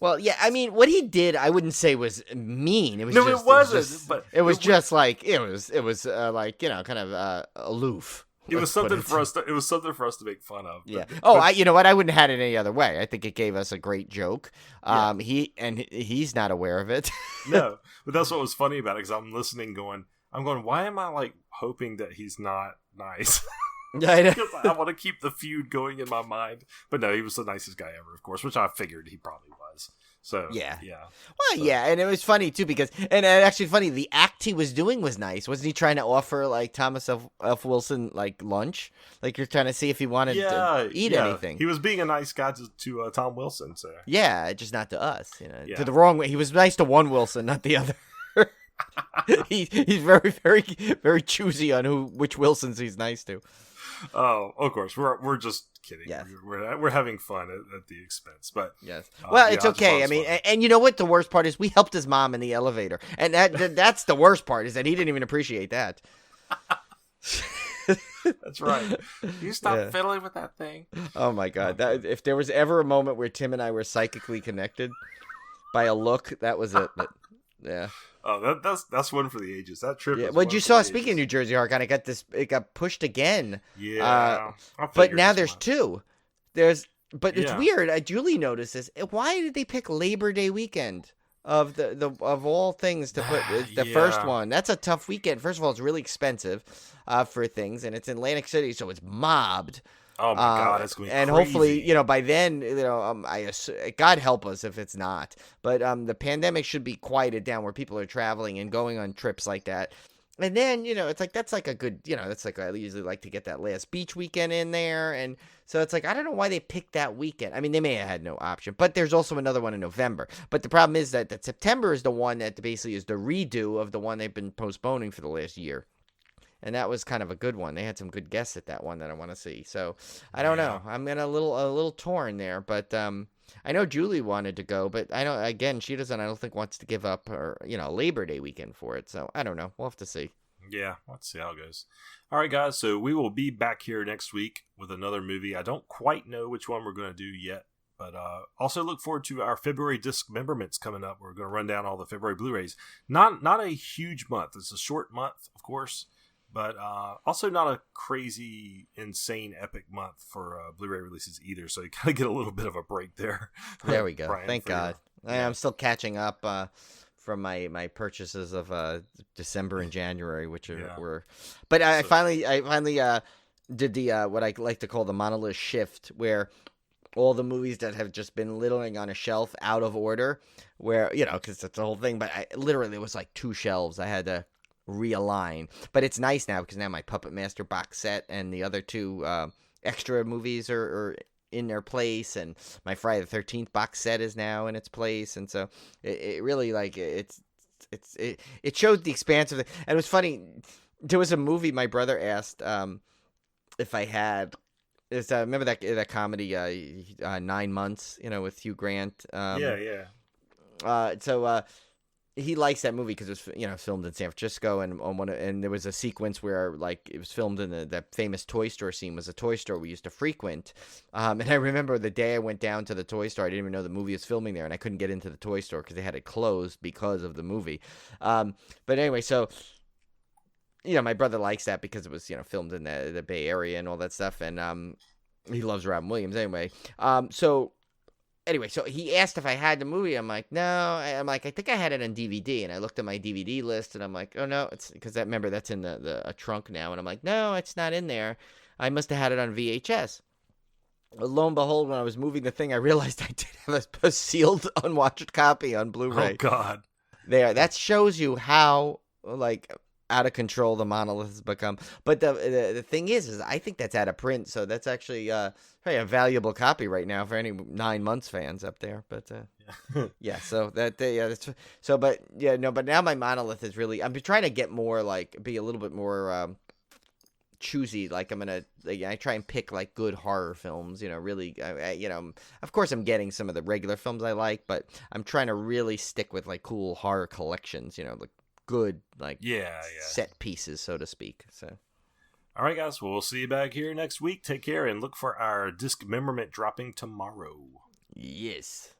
Well, yeah, I mean, what he did, I wouldn't say was mean. It was it wasn't. But it was just like it was like kind of aloof. It was something for us. It was something for us to make fun of. Yeah. You know what? I wouldn't have had it any other way. I think it gave us a great joke. He's not aware of it. No, but that's what was funny about it, because I'm listening, going, why am I like hoping that he's not nice? Because I want to keep the feud going in my mind. But no, he was the nicest guy ever, of course, which I figured he probably was. So yeah. Well, yeah, and it was funny too because actually funny, the act he was doing was nice. Wasn't he trying to offer like Thomas F. Wilson like lunch? Like you're trying to see if he wanted to eat anything. He was being a nice guy to Tom Wilson. So yeah, just not to us. To the wrong way. He was nice to one Wilson, not the other. He's very, very, very choosy on which Wilsons he's nice to. Oh, of course, we're just kidding. Yes. We're having fun at the expense, but yes. Well, it's okay. I mean, and you know what? The worst part is we helped his mom in the elevator, and that's the worst part is that he didn't even appreciate that. That's right. You stop fiddling with that thing. Oh my God! If there was ever a moment where Tim and I were psychically connected by a look, that was it. But yeah. Oh, that's one for the ages. That trip. Yeah. Well, you saw. Speaking of New Jersey HorrorCon, it got pushed again. Yeah. But now there's two. It's weird. Julie noticed this. Why did they pick Labor Day weekend of of all things to put the first one? That's a tough weekend. First of all, it's really expensive for things, and it's in Atlantic City, so it's mobbed. Oh my God, it's going to be and crazy. Hopefully, by then, God help us if it's not. But the pandemic should be quieted down where people are traveling and going on trips like that. And then, it's like that's like a good, that's like I usually like to get that last beach weekend in there. And so it's like I don't know why they picked that weekend. I mean, they may have had no option, but there's also another one in November. But the problem is that September is the one that basically is the redo of the one they've been postponing for the last year. And that was kind of a good one. They had some good guests at that one that I want to see. So I don't know. I'm in a little torn there, but I know Julie wanted to go, but I don't. Again, she doesn't. I don't think wants to give up her Labor Day weekend for it. So I don't know. We'll have to see. Yeah, let's see how it goes. All right, guys. So we will be back here next week with another movie. I don't quite know which one we're going to do yet, but also look forward to our February dismemberments coming up. We're going to run down all the February Blu-rays. Not a huge month. It's a short month, of course, but also not a crazy, insane, epic month for Blu-ray releases either. So you kind of get a little bit of a break there. There we go. Brian, Thank God. I'm still catching up from my purchases of December and January, which were. But I finally did the what I like to call the monolith shift, where all the movies that have just been littering on a shelf out of order, where because that's the whole thing. But literally it was like 2 shelves I had to realign. But it's nice now because now my Puppet Master box set and the other 2 extra movies are in their place, and my Friday the 13th box set is now in its place, and so it really it showed the expanse of it. And it was funny, there was a movie my brother asked if I had. Remember that comedy 9 Months, with Hugh Grant. So he likes that movie because it was filmed in San Francisco, and there was a sequence where it was filmed in that famous toy store scene was a toy store we used to frequent. And I remember the day I went down to the toy store, I didn't even know the movie was filming there, and I couldn't get into the toy store because they had it closed because of the movie. But anyway, so my brother likes that because it was filmed in the Bay Area and all that stuff, and he loves Robin Williams anyway. Anyway, so he asked if I had the movie. I'm like, no. I'm like, I think I had it on DVD. And I looked at my DVD list, and I'm like, oh, no. It's because remember, that's in a trunk now. And I'm like, no, it's not in there. I must have had it on VHS. Lo and behold, when I was moving the thing, I realized I did have a sealed, unwatched copy on Blu-ray. Oh, God. There. That shows you how, out of control the monolith has become. But the thing is I think that's out of print, so that's actually probably a valuable copy right now for any 9 Months fans up there. But yeah, so that but now my monolith is really, I'm trying to get more be a little bit more choosy. I try and pick good horror films, really, of course I'm getting some of the regular films I like, but I'm trying to really stick with cool horror collections, good set pieces, so to speak. So all right, guys, well, we'll see you back here next week. Take care and look for our dismemberment dropping tomorrow. Yes.